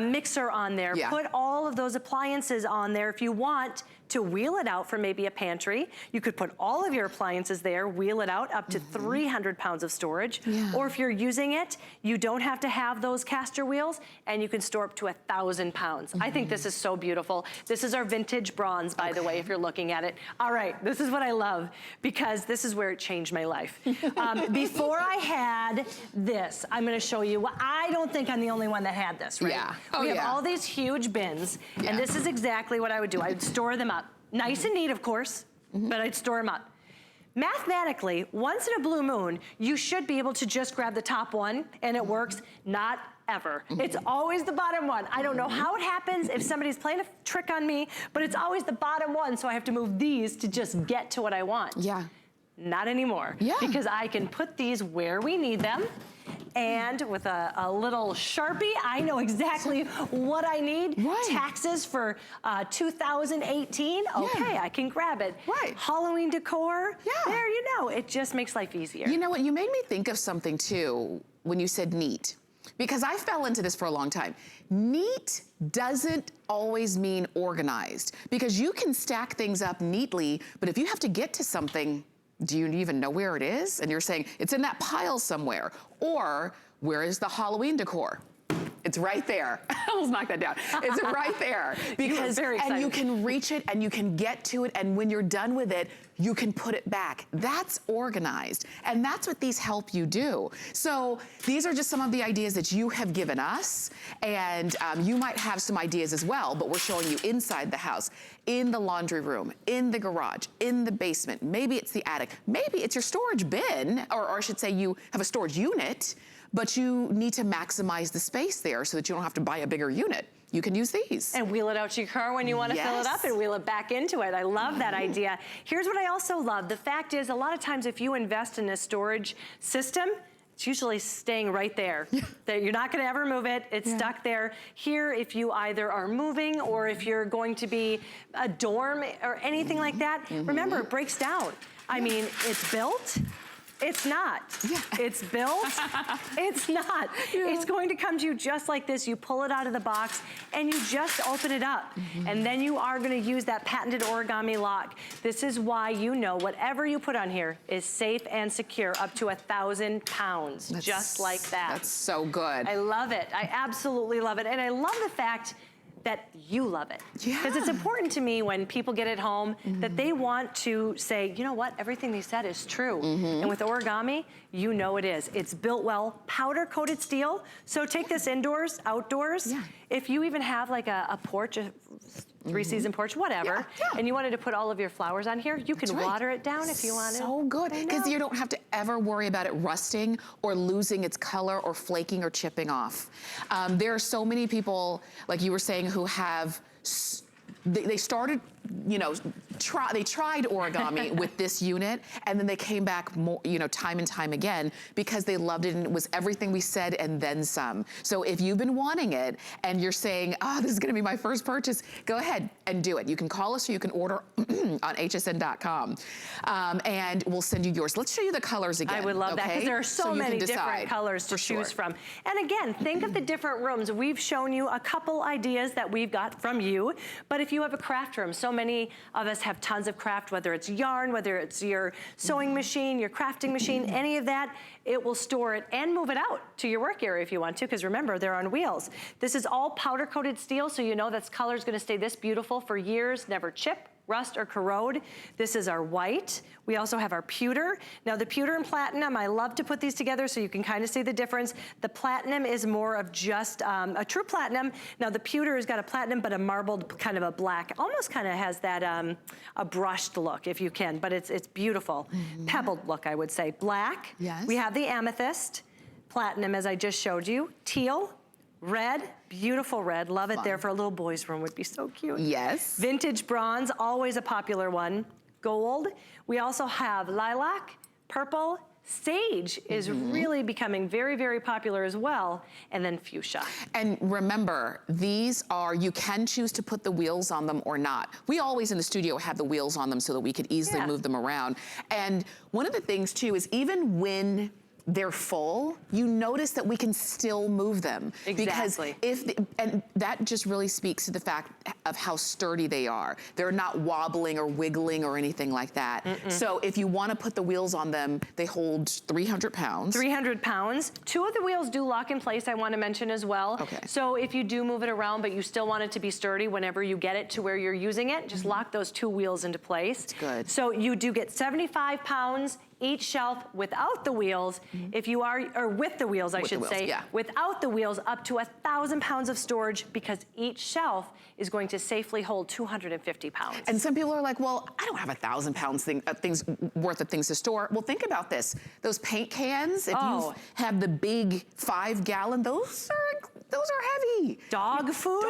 mixer on there. Put all of those appliances on there. If you want to wheel it out for maybe a pantry, you could put all of your appliances there, wheel it out up to 300 pounds of storage. Or if you're using it, you don't have to have those caster wheels, and you can store up to 1,000 pounds. I think this is so beautiful. This is our vintage bronze, by the way, if you're looking at it. All right, this is what I love, because this is where it changed my life. Before I had this, I'm gonna show you, I don't think I'm the only one that had this, right? We have all these huge bins, and this is exactly what I would do. I would store them up. Nice and neat, of course, but I'd store them up. Mathematically, once in a blue moon, you should be able to just grab the top one and it works. Not ever. It's always the bottom one. I don't know how it happens if somebody's playing a trick on me, but it's always the bottom one, so I have to move these to just get to what I want. Not anymore. Because I can put these where we need them. And with a little Sharpie, I know exactly what I need. Taxes for 2018, okay, I can grab it. Halloween decor, there you know, it just makes life easier. You know what, you made me think of something too when you said neat, because I fell into this for a long time. Neat doesn't always mean organized, because you can stack things up neatly, but if you have to get to something, do you even know where it is? And you're saying, it's in that pile somewhere. Or, where is the Halloween decor? It's right there. I almost knocked that down. It's right there. Because, and you can reach it and you can get to it, and when you're done with it, you can put it back. That's organized. And that's what these help you do. So these are just some of the ideas that you have given us. And you might have some ideas as well, but we're showing you inside the house, in the laundry room, in the garage, in the basement. Maybe it's the attic. Maybe it's your storage bin, or I should say you have a storage unit, but you need to maximize the space there so that you don't have to buy a bigger unit. You can use these. And wheel it out to your car when you want to fill it up and wheel it back into it. I love that idea. Here's what I also love. The fact is, a lot of times if you invest in a storage system, it's usually staying right there. You're not gonna ever move it. It's stuck there. Here, if you either are moving or if you're going to be a dorm or anything like that, remember, it breaks down. I mean, it's built. It's not. It's built. It's not. It's going to come to you just like this. You pull it out of the box and you just open it up. And then you are going to use that patented origami lock. This is why you know whatever you put on here is safe and secure up to 1,000 pounds. Just like that. That's so good. I love it. I absolutely love it. And I love the fact that you love it. Because it's important to me when people get it home that they want to say, you know what, everything they said is true. And with origami, you know it is. It's built well, powder coated steel. So take this indoors, outdoors. If you even have like a porch, a three-season porch, whatever, and you wanted to put all of your flowers on here, you can water it down if you wanted. So good, because you don't have to ever worry about it rusting or losing its color or flaking or chipping off. There are so many people, like you were saying, who have, they started, you know, they tried origami with this unit, and then they came back more, you know, time and time again because they loved it and it was everything we said and then some. So if you've been wanting it and you're saying, oh, this is gonna be my first purchase, go ahead and do it. You can call us or you can order on hsn.com and we'll send you yours. Let's show you the colors again. I would love that because there are so many different colors to choose from. And again, think of the different rooms. We've shown you a couple ideas that we've got from you, but if you have a craft room, so many of us have tons of craft, whether it's yarn, whether it's your sewing machine, your crafting machine, any of that, it will store it and move it out to your work area if you want to, because remember, they're on wheels. This is all powder coated steel, so you know that color is gonna stay this beautiful for years, never chip, rust, or corrode. This is our white. We also have our pewter. Now the pewter and platinum, I love to put these together so you can kind of see the difference. The platinum is more of just a true platinum. Now the pewter has got a platinum, but a marbled kind of a black. Almost kind of has that a brushed look, if you can, but it's beautiful. Pebbled look, I would say. Black. We have the amethyst. Platinum, as I just showed you. Teal. Red, beautiful red. Love it there for a little boy's room, would be so cute. Vintage bronze, always a popular one. Gold. We also have lilac, purple, sage is really becoming very, very popular as well. And then fuchsia. And remember, these are, you can choose to put the wheels on them or not. We always in the studio have the wheels on them so that we could easily move them around. And one of the things too is even when they're full, you notice that we can still move them. Because and that just really speaks to the fact of how sturdy they are. They're not wobbling or wiggling or anything like that. So if you want to put the wheels on them, they hold 300 pounds. 300 pounds. 2 of the wheels do lock in place, I want to mention as well. So if you do move it around, but you still want it to be sturdy whenever you get it to where you're using it, just lock those 2 wheels into place. That's good. So you do get 75 pounds each shelf without the wheels. If you are, or with the wheels, I should say, without the wheels, up to 1,000 pounds of storage, because each shelf is going to safely hold 250 pounds. And some people are like, well, I don't have 1,000 pounds worth of things to store. Well, think about this. Those paint cans, if you have the big 5-gallon, those are heavy. Dog food?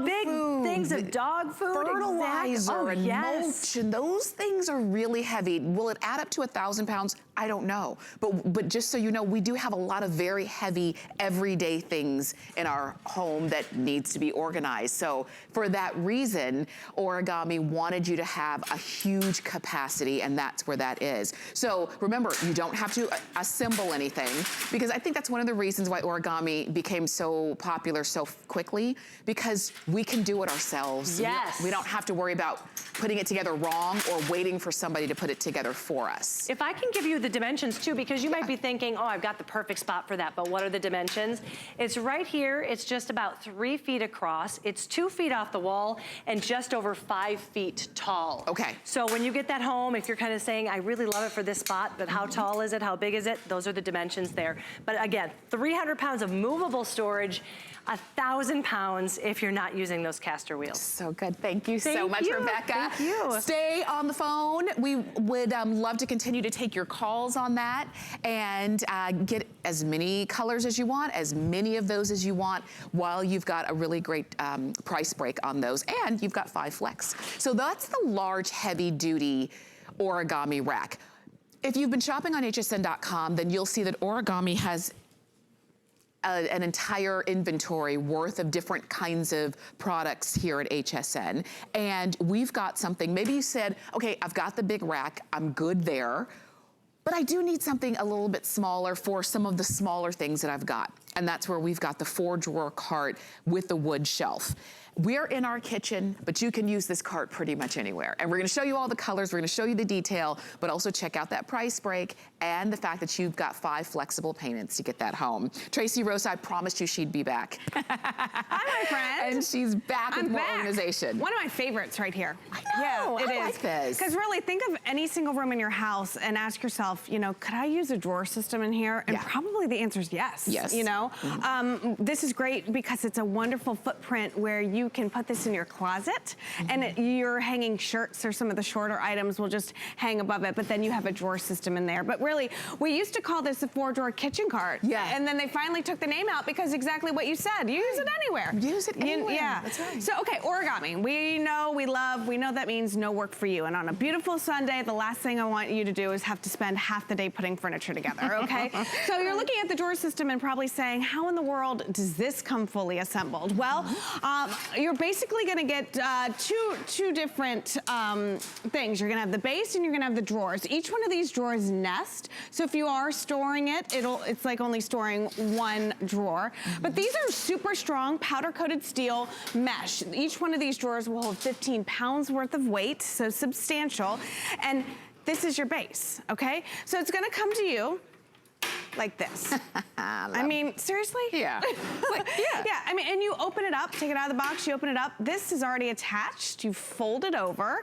Big things of dog food. Fertilizer and mulch, and those things are really heavy. Will it add up to 1,000 pounds? I don't know. But just so you know, we do have a lot of very heavy, everyday things in our home that needs to be organized. So for that reason, Origami wanted you to have a huge capacity, and that's where that is. So remember, you don't have to assemble anything, because I think that's one of the reasons why Origami became so popular so quickly, because we can do it ourselves. We don't have to worry about putting it together wrong or waiting for somebody to put it together for us. If I can give you the dimensions too, because you might be thinking, oh, I've got the perfect spot for that, but what are the dimensions? It's right here. It's just about 3 feet across. It's 2 feet off the wall and just over 5 feet tall. Okay. So when you get that home, if you're kind of saying, I really love it for this spot, but how tall is it? How big is it? Those are the dimensions there. But again, 300 pounds of movable storage, 1,000 pounds if you're not using those caster wheels. So good. Thank you so much, Rebecca. Thank you. Stay on the phone. We would love to continue to take your calls on that and get as many colors as you want, as many of those as you want, while you've got a really great price break on those. And you've got 5 flex. So that's the large, heavy-duty origami rack. If you've been shopping on hsn.com, then you'll see that origami has an entire inventory worth of different kinds of products here at HSN. And we've got something, maybe you said, okay, I've got the big rack, I'm good there, but I do need something a little bit smaller for some of the smaller things that I've got. And that's where we've got the 4-drawer cart with the wood shelf. We're in our kitchen, but you can use this cart pretty much anywhere. And we're gonna show you all the colors, we're gonna show you the detail, but also check out that price break and the fact that you've got 5 flexible payments to get that home. Tracy Rosa, I promised you she'd be back. Hi, my friend. And she's back with more organization. One of my favorites right here. I know, yeah, it I is. like this. Because really, think of any single room in your house and ask yourself, you know, could I use a drawer system in here? And probably the answer is yes. Yes. You know, this is great because it's a wonderful footprint where you can put this in your closet and your hanging shirts or some of the shorter items will just hang above it, but then you have a drawer system in there. But really, we used to call this a 4-drawer kitchen cart. Yeah. And then they finally took the name out because exactly what you said. You use it anywhere. Use it anywhere. Yeah. That's right. So, okay, origami. We know, we love, we know that means no work for you. And on a beautiful Sunday, the last thing I want you to do is have to spend half the day putting furniture together, okay? So you're looking at the drawer system and probably saying, how in the world does this come fully assembled? Well, you're basically gonna get two different things. You're gonna have the base and you're gonna have the drawers. Each one of these drawers nest. So if you are storing it, it's like only storing one drawer. But these are super strong powder-coated steel mesh. Each one of these drawers will hold 15 pounds worth of weight, so substantial. And this is your base, okay? So it's gonna come to you like this. I mean, seriously? Yeah. Like, yeah. Yeah, I mean, and you open it up, take it out of the box, you open it up. This is already attached, you fold it over.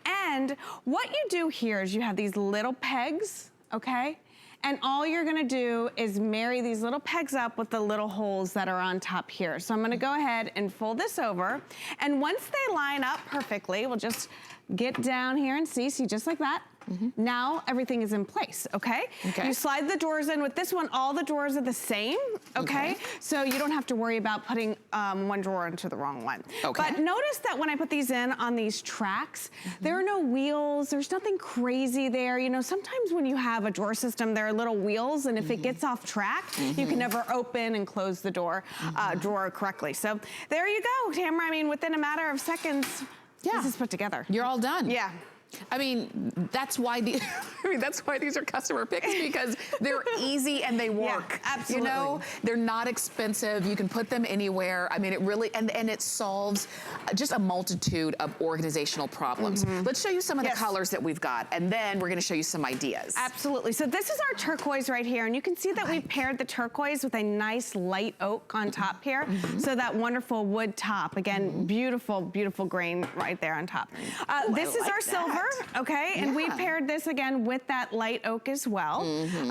And what you do here is you have these little pegs, okay? And all you're gonna do is marry these little pegs up with the little holes that are on top here. So I'm gonna go ahead and fold this over. And once they line up perfectly, we'll just get down here and see just like that. Now everything is in place, okay? You slide the drawers in. With this one, all the drawers are the same, okay? So you don't have to worry about putting one drawer into the wrong one. But notice that when I put these in on these tracks, there are no wheels, there's nothing crazy there. You know, sometimes when you have a drawer system, there are little wheels, and if it gets off track, you can never open and close the drawer correctly. So there you go, Tamara. I mean, within a matter of seconds, this is put together. You're all done. Yeah. I mean, that's why that's why these are customer picks, because they're easy and they work. Yeah, absolutely. You know, they're not expensive. You can put them anywhere. I mean, it really, and it solves just a multitude of organizational problems. Let's show you some of the colors that we've got, and then we're gonna show you some ideas. Absolutely. So this is our turquoise right here, and you can see that we've paired the turquoise with a nice light oak on top here. So that wonderful wood top. Again, beautiful, beautiful grain right there on top. This is our silver. Okay, and we paired this again with that light oak as well.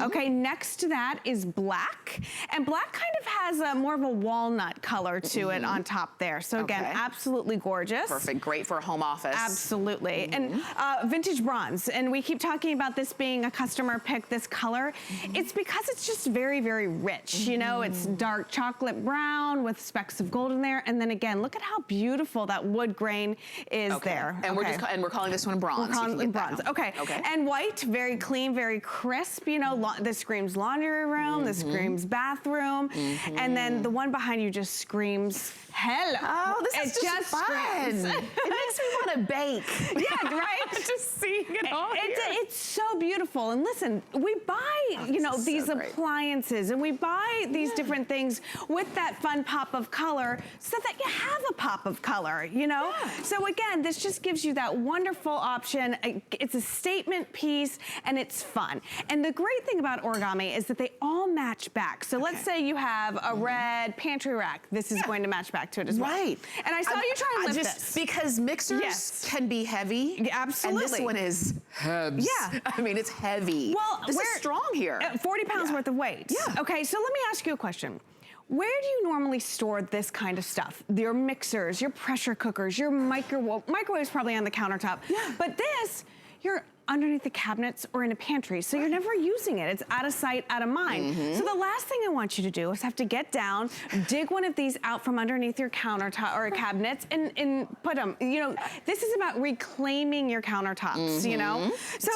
Okay, next to that is black, and black kind of has a more of a walnut color to it on top there. So again, absolutely gorgeous. Perfect, great for a home office. Absolutely, and vintage bronze, and we keep talking about this being a customer pick, this color. It's because it's just very, very rich. You know, it's dark chocolate brown with specks of gold in there, and then again, look at how beautiful that wood grain is there. And we're calling this one bronze. We're calling bronze. Okay. And white, very clean, very crisp. You know, this screams laundry room. This screams bathroom. And then the one behind you just screams Hello. Oh, this is just fun. Screams. It makes me want to bake. Yeah, right? Just seeing it all here. It's so beautiful. And listen, we buy, you know, these appliances and we buy these different things with that fun pop of color so that you have a pop of color, you know? Yeah. So again, this just gives you that wonderful option. It's a statement piece and it's fun. And the great thing about origami is that they all match back. So let's say you have a red pantry rack. This is going to match back to it as well. Right. And I saw you try and lift this. Because mixers can be heavy. Absolutely. And this one is heavy. Yeah. I mean, it's heavy. Well, this is strong here. 40 pounds worth of weight. Yeah. Okay, so let me ask you a question. Where do you normally store this kind of stuff? Your mixers, your pressure cookers, your microwave's probably on the countertop. Yeah. But this, you're underneath the cabinets or in a pantry, so you're never using it. It's out of sight, out of mind. So the last thing I want you to do is have to get down, dig one of these out from underneath your countertop or cabinets and put them, you know, this is about reclaiming your countertops, you know? So.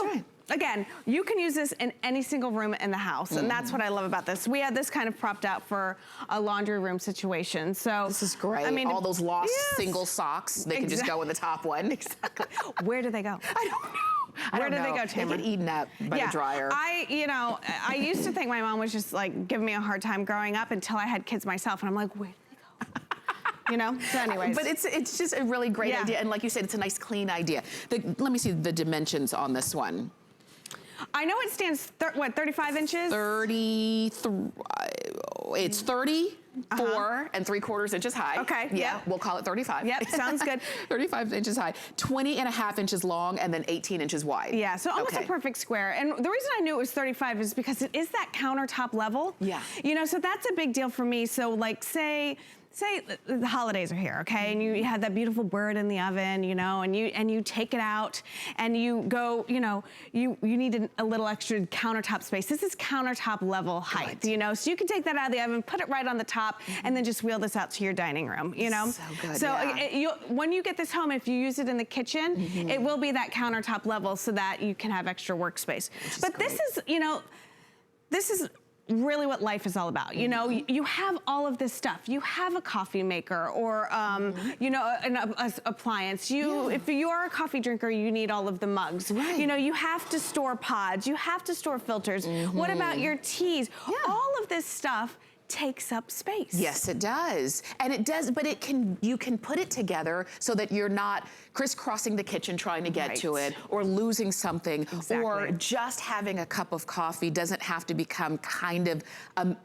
Again, you can use this in any single room in the house, and that's what I love about this. We had this kind of propped out for a laundry room situation, so. This is great. I mean, all those lost single socks, they can just go in the top one. Exactly. Where do they go? I don't know. Where did they go, Tamara? They get eaten up by the dryer. I used to think my mom was just like giving me a hard time growing up until I had kids myself, and I'm like, where did they go? You know, so anyways. But it's just a really great idea, and like you said, it's a nice clean idea. Let me see the dimensions on this one. I know it stands, 35 inches? 33, it's 34 and 3/4 inches high. Okay, yeah. We'll call it 35. Yep, sounds good. 35 inches high, 20.5 inches long, and then 18 inches wide. Yeah, so almost a perfect square. And the reason I knew it was 35 is because it is that countertop level. Yeah. You know, so that's a big deal for me. So like say the holidays are here, okay, and you have that beautiful bird in the oven, you know, and you take it out and you go, you know, you need a little extra countertop space. This is countertop level height, you know, so you can take that out of the oven, put it right on the top, and then just wheel this out to your dining room, you know. So good. So when you get this home, if you use it in the kitchen, it will be that countertop level so that you can have extra workspace. But this is, you know, this is really what life is all about. You know, you have all of this stuff. You have a coffee maker or, you know, an appliance. If you are a coffee drinker, you need all of the mugs. Right. You know, you have to store pods. You have to store filters. What about your teas? Yeah. All of this stuff takes up space. Yes, it does. And it does, but you can put it together so that you're not crisscrossing the kitchen trying to get to it or losing something or just having a cup of coffee doesn't have to become kind of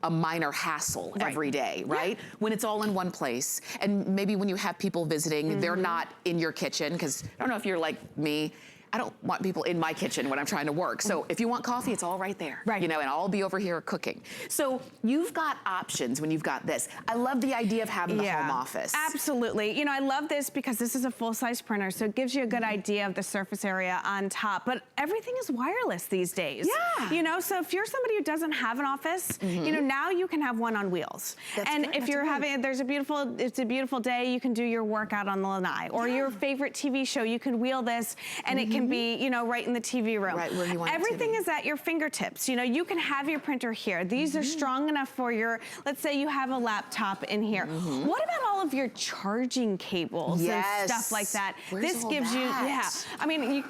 a minor hassle every day, right? Yeah. When it's all in one place. And maybe when you have people visiting, they're not in your kitchen, because I don't know if you're like me, I don't want people in my kitchen when I'm trying to work. So if you want coffee, it's all right there. Right. You know, and I'll be over here cooking. So you've got options when you've got this. I love the idea of having the home office. Absolutely. You know, I love this because this is a full-size printer, so it gives you a good idea of the surface area on top. But everything is wireless these days. Yeah. You know, so if you're somebody who doesn't have an office, you know, now you can have one on wheels. And if you're having, it's a beautiful day, you can do your workout on the lanai or your favorite TV show, you can wheel this and it can be, you know, right in the TV room. Right where you want Everything is at your fingertips. You know, you can have your printer here. These are strong enough for your, let's say you have a laptop in here. What about all of your charging cables and stuff like that? This gives you, I mean,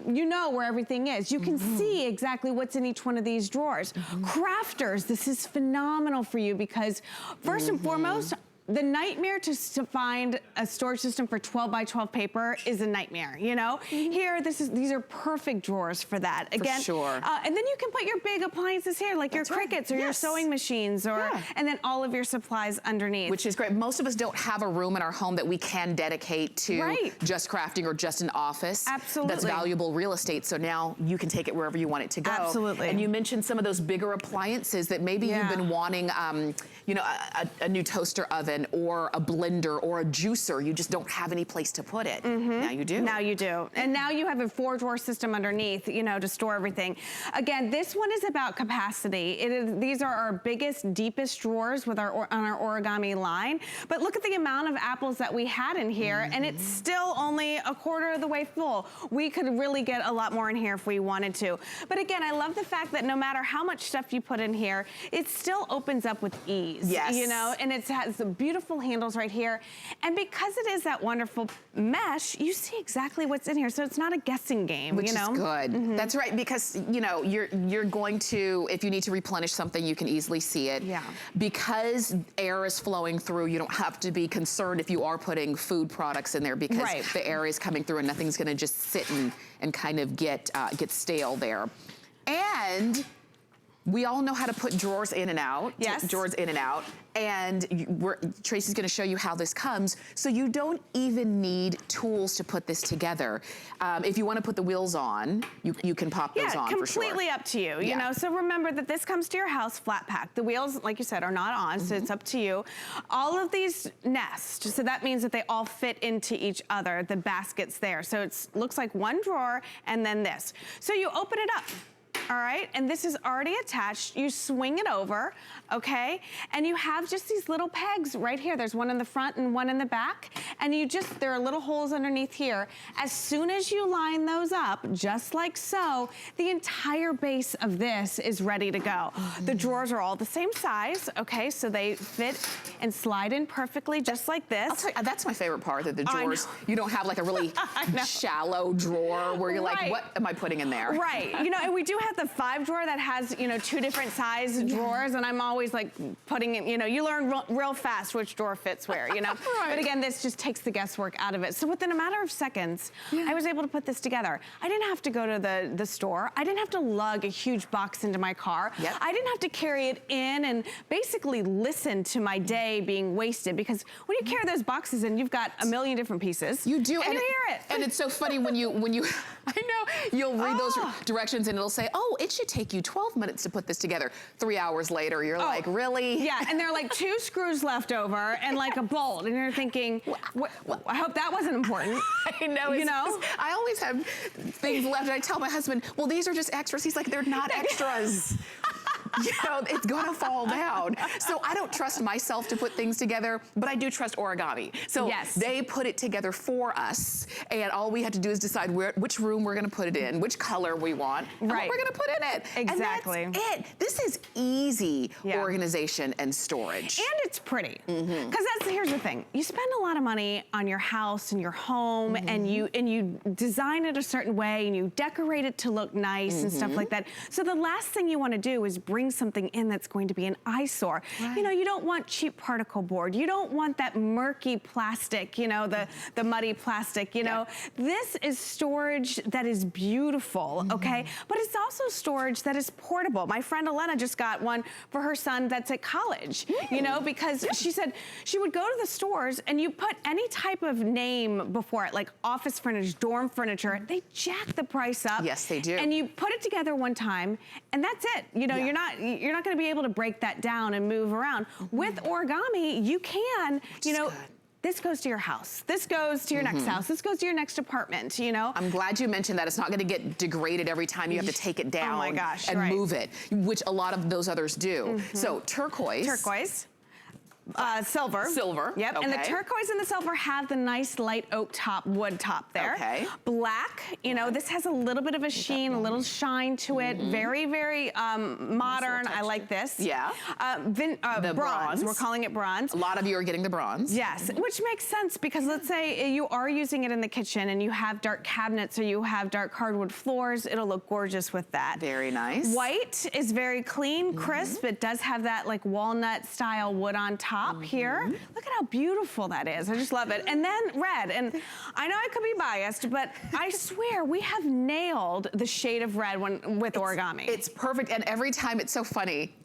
you know where everything is. You can see exactly what's in each one of these drawers. Crafters, this is phenomenal for you because first and foremost, the nightmare to find a storage system for 12 by 12 paper is a nightmare, you know? Here, these are perfect drawers for that. Again, and then you can put your big appliances here, like your Cricuts or your sewing machines, or and then all of your supplies underneath. Which is great. Most of us don't have a room in our home that we can dedicate to just crafting or just an office. Absolutely. That's valuable real estate, so now you can take it wherever you want it to go. Absolutely. And you mentioned some of those bigger appliances that maybe you've been wanting, you know, a new toaster oven or a blender or a juicer. You just don't have any place to put it. Now you do. Now you do. And now you have a 4-drawer system underneath, you know, to store everything. Again, this one is about capacity. These are our biggest, deepest drawers with on our origami line. But look at the amount of apples that we had in here, and it's still only a quarter of the way full. We could really get a lot more in here if we wanted to. But again, I love the fact that no matter how much stuff you put in here, it still opens up with ease. Yes. You know, and it has a beautiful beautiful handles right here. And because it is that wonderful mesh, you see exactly what's in here. So it's not a guessing game, Which you know? is good. That's right, because, you know, you're going to, if you need to replenish something, you can easily see it. Yeah. Because air is flowing through, you don't have to be concerned if you are putting food products in there, because the air is coming through and nothing's gonna just sit and kind of get stale there. And we all know how to put drawers in and out. Yes. Drawers in and out. And Tracy's gonna show you how this comes. So you don't even need tools to put this together. If you wanna put the wheels on, you can pop those on for sure. Completely up to you, you know? So remember that this comes to your house flat packed. The wheels, like you said, are not on, so it's up to you. All of these nest, so that means that they all fit into each other, the baskets there. So it looks like one drawer and then this. So you open it up. All right, and this is already attached. You swing it over, okay? And you have just these little pegs right here. There's one in the front and one in the back. And there are little holes underneath here. As soon as you line those up, just like so, the entire base of this is ready to go. The drawers are all the same size, okay? So they fit and slide in perfectly, just like this. I'll tell you, that's my favorite part, that the drawers, you don't have like a really shallow drawer where you're like, what am I putting in there? Right, you know, and we do have the 5 drawer that has, you know, 2 different size drawers, and I'm always like putting it, you know, you learn real fast which drawer fits where, you know. But again, this just takes the guesswork out of it. So within a matter of seconds, I was able to put this together. I didn't have to go to the store. I didn't have to lug a huge box into my car. I didn't have to carry it in and basically listen to my day being wasted, because when you carry those boxes in, you've got a million different pieces. You do, and you hear it. And it's so funny when you, I know, you'll read those directions and it'll say, oh, it should take you 12 minutes to put this together. 3 hours later, you're like, really? Yeah, and there are like 2 screws left over and like a bolt, and you're thinking, I hope that wasn't important. I know, you know? I always have things left, and I tell my husband, well, these are just extras. He's like, they're not extras. You know, it's gonna fall down. So I don't trust myself to put things together, but I do trust origami. So they put it together for us, and all we have to do is decide which room we're gonna put it in, which color we want, and what we're gonna put in it. Exactly. And that's it. This is easy organization and storage. And it's pretty. Because here's the thing. You spend a lot of money on your house and your home, and you design it a certain way, and you decorate it to look nice and stuff like that. So the last thing you wanna do is bring something in that's going to be an eyesore. You know, you don't want cheap particle board. You don't want that murky plastic, you know, the muddy plastic, you know. This is storage that is beautiful, okay? But it's also storage that is portable. My friend Elena just got one for her son that's at college, you know, because she said she would go to the stores and you put any type of name before it, like office furniture, dorm furniture, they jack the price up. Yes, they do. And you put it together one time, and that's it. You know, you're not gonna be able to break that down and move around. With origami, you can, you know, this goes to your house. This goes to your next house. This goes to your next apartment, you know? I'm glad you mentioned that. It's not gonna get degraded every time you have to take it down and move it, which a lot of those others do. So turquoise. Turquoise. Silver. Silver. Yep. Okay. And the turquoise and the silver have the nice light oak top, wood top there. Okay. Black, you know, this has a little bit of a sheen, a little shine to it. Very, very modern. I like this. Yeah. The bronze. We're calling it bronze. A lot of you are getting the bronze. Yes, which makes sense, because let's say you are using it in the kitchen and you have dark cabinets or you have dark hardwood floors, it'll look gorgeous with that. Very nice. White is very clean, crisp. It does have that like walnut style wood on top here. Look at how beautiful that is. I just love it. And then red, and I know I could be biased, but I swear we have nailed the shade of red with origami. It's perfect, and every time it's so funny.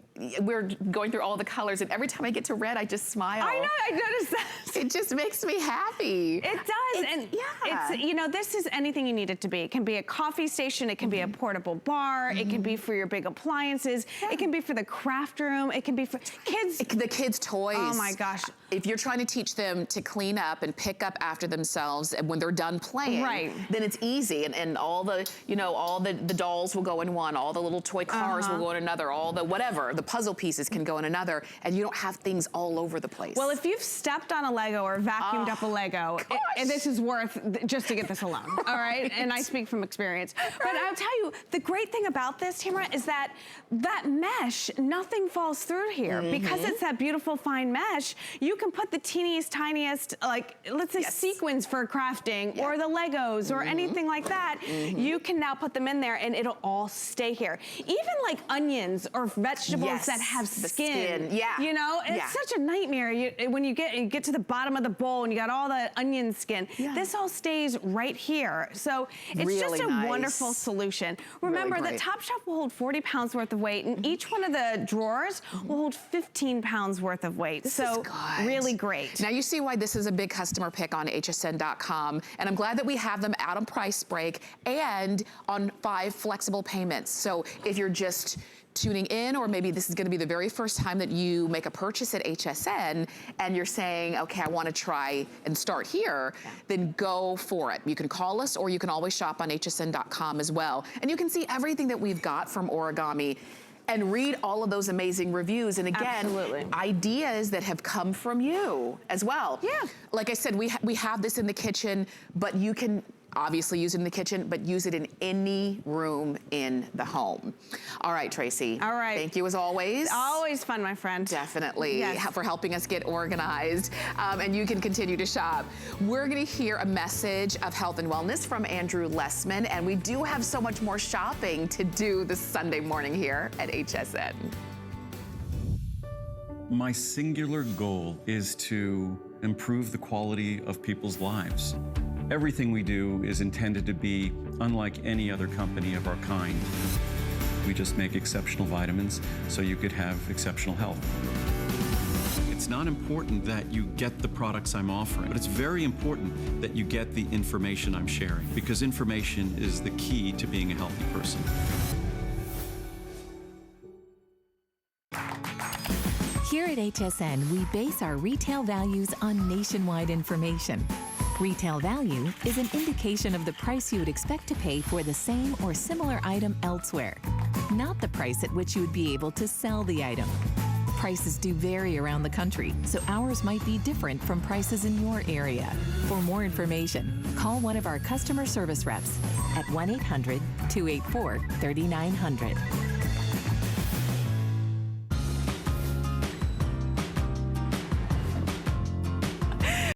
We're going through all the colors, and every time I get to red, I just smile. I know, I noticed that. It just makes me happy. It does, it's, you know, this is anything you need it to be. It can be a coffee station, it can be a portable bar, it can be for your big appliances, it can be for the craft room, it can be for kids. The kids' toys. Oh my gosh. If you're trying to teach them to clean up and pick up after themselves and when they're done playing, then it's easy, and all the, you know, all the dolls will go in one, all the little toy cars will go in another, all the whatever, the puzzle pieces can go in another, and you don't have things all over the place. Well, if you've stepped on a Lego or vacuumed up a Lego. And this is worth just to get this alone, all right? And I speak from experience. But I'll tell you, the great thing about this, Tamara, is that mesh, nothing falls through here. Because it's that beautiful fine mesh, you can put the teeniest, tiniest, like, let's say sequins for crafting or the Legos or anything like that. You can now put them in there and it'll all stay here. Even like onions or vegetables that have skin. You know, it's such a nightmare. When you get to the bottom of the bowl and you got all the onion skin, this all stays right here. So it's really just a wonderful solution. Remember, the Top Shelf will hold 40 pounds worth of weight, and each one of the drawers will hold 15 pounds worth of weight. So really great. Now you see why this is a big customer pick on hsn.com, and I'm glad that we have them out on price break and on 5 flexible payments. So if you're just tuning in, or maybe this is going to be the very first time that you make a purchase at HSN and you're saying, okay, I want to try and start here, then go for it. You can call us, or you can always shop on hsn.com as well. And you can see everything that we've got from Origami and read all of those amazing reviews. And again, ideas that have come from you as well. Like I said, we have this in the kitchen, but you can obviously use it in the kitchen, but use it in any room in the home. All right, Tracy. All right. Thank you as always. Always fun, my friend. Definitely, for helping us get organized. And you can continue to shop. We're gonna hear a message of health and wellness from Andrew Lessman, and we do have so much more shopping to do this Sunday morning here at HSN. My singular goal is to improve the quality of people's lives. Everything we do is intended to be unlike any other company of our kind. We just make exceptional vitamins so you could have exceptional health. It's not important that you get the products I'm offering, but it's very important that you get the information I'm sharing, because information is the key to being a healthy person. Here at HSN, we base our retail values on nationwide information. Retail value is an indication of the price you would expect to pay for the same or similar item elsewhere, not the price at which you would be able to sell the item. Prices do vary around the country, so ours might be different from prices in your area. For more information, call one of our customer service reps at 1-800-284-3900.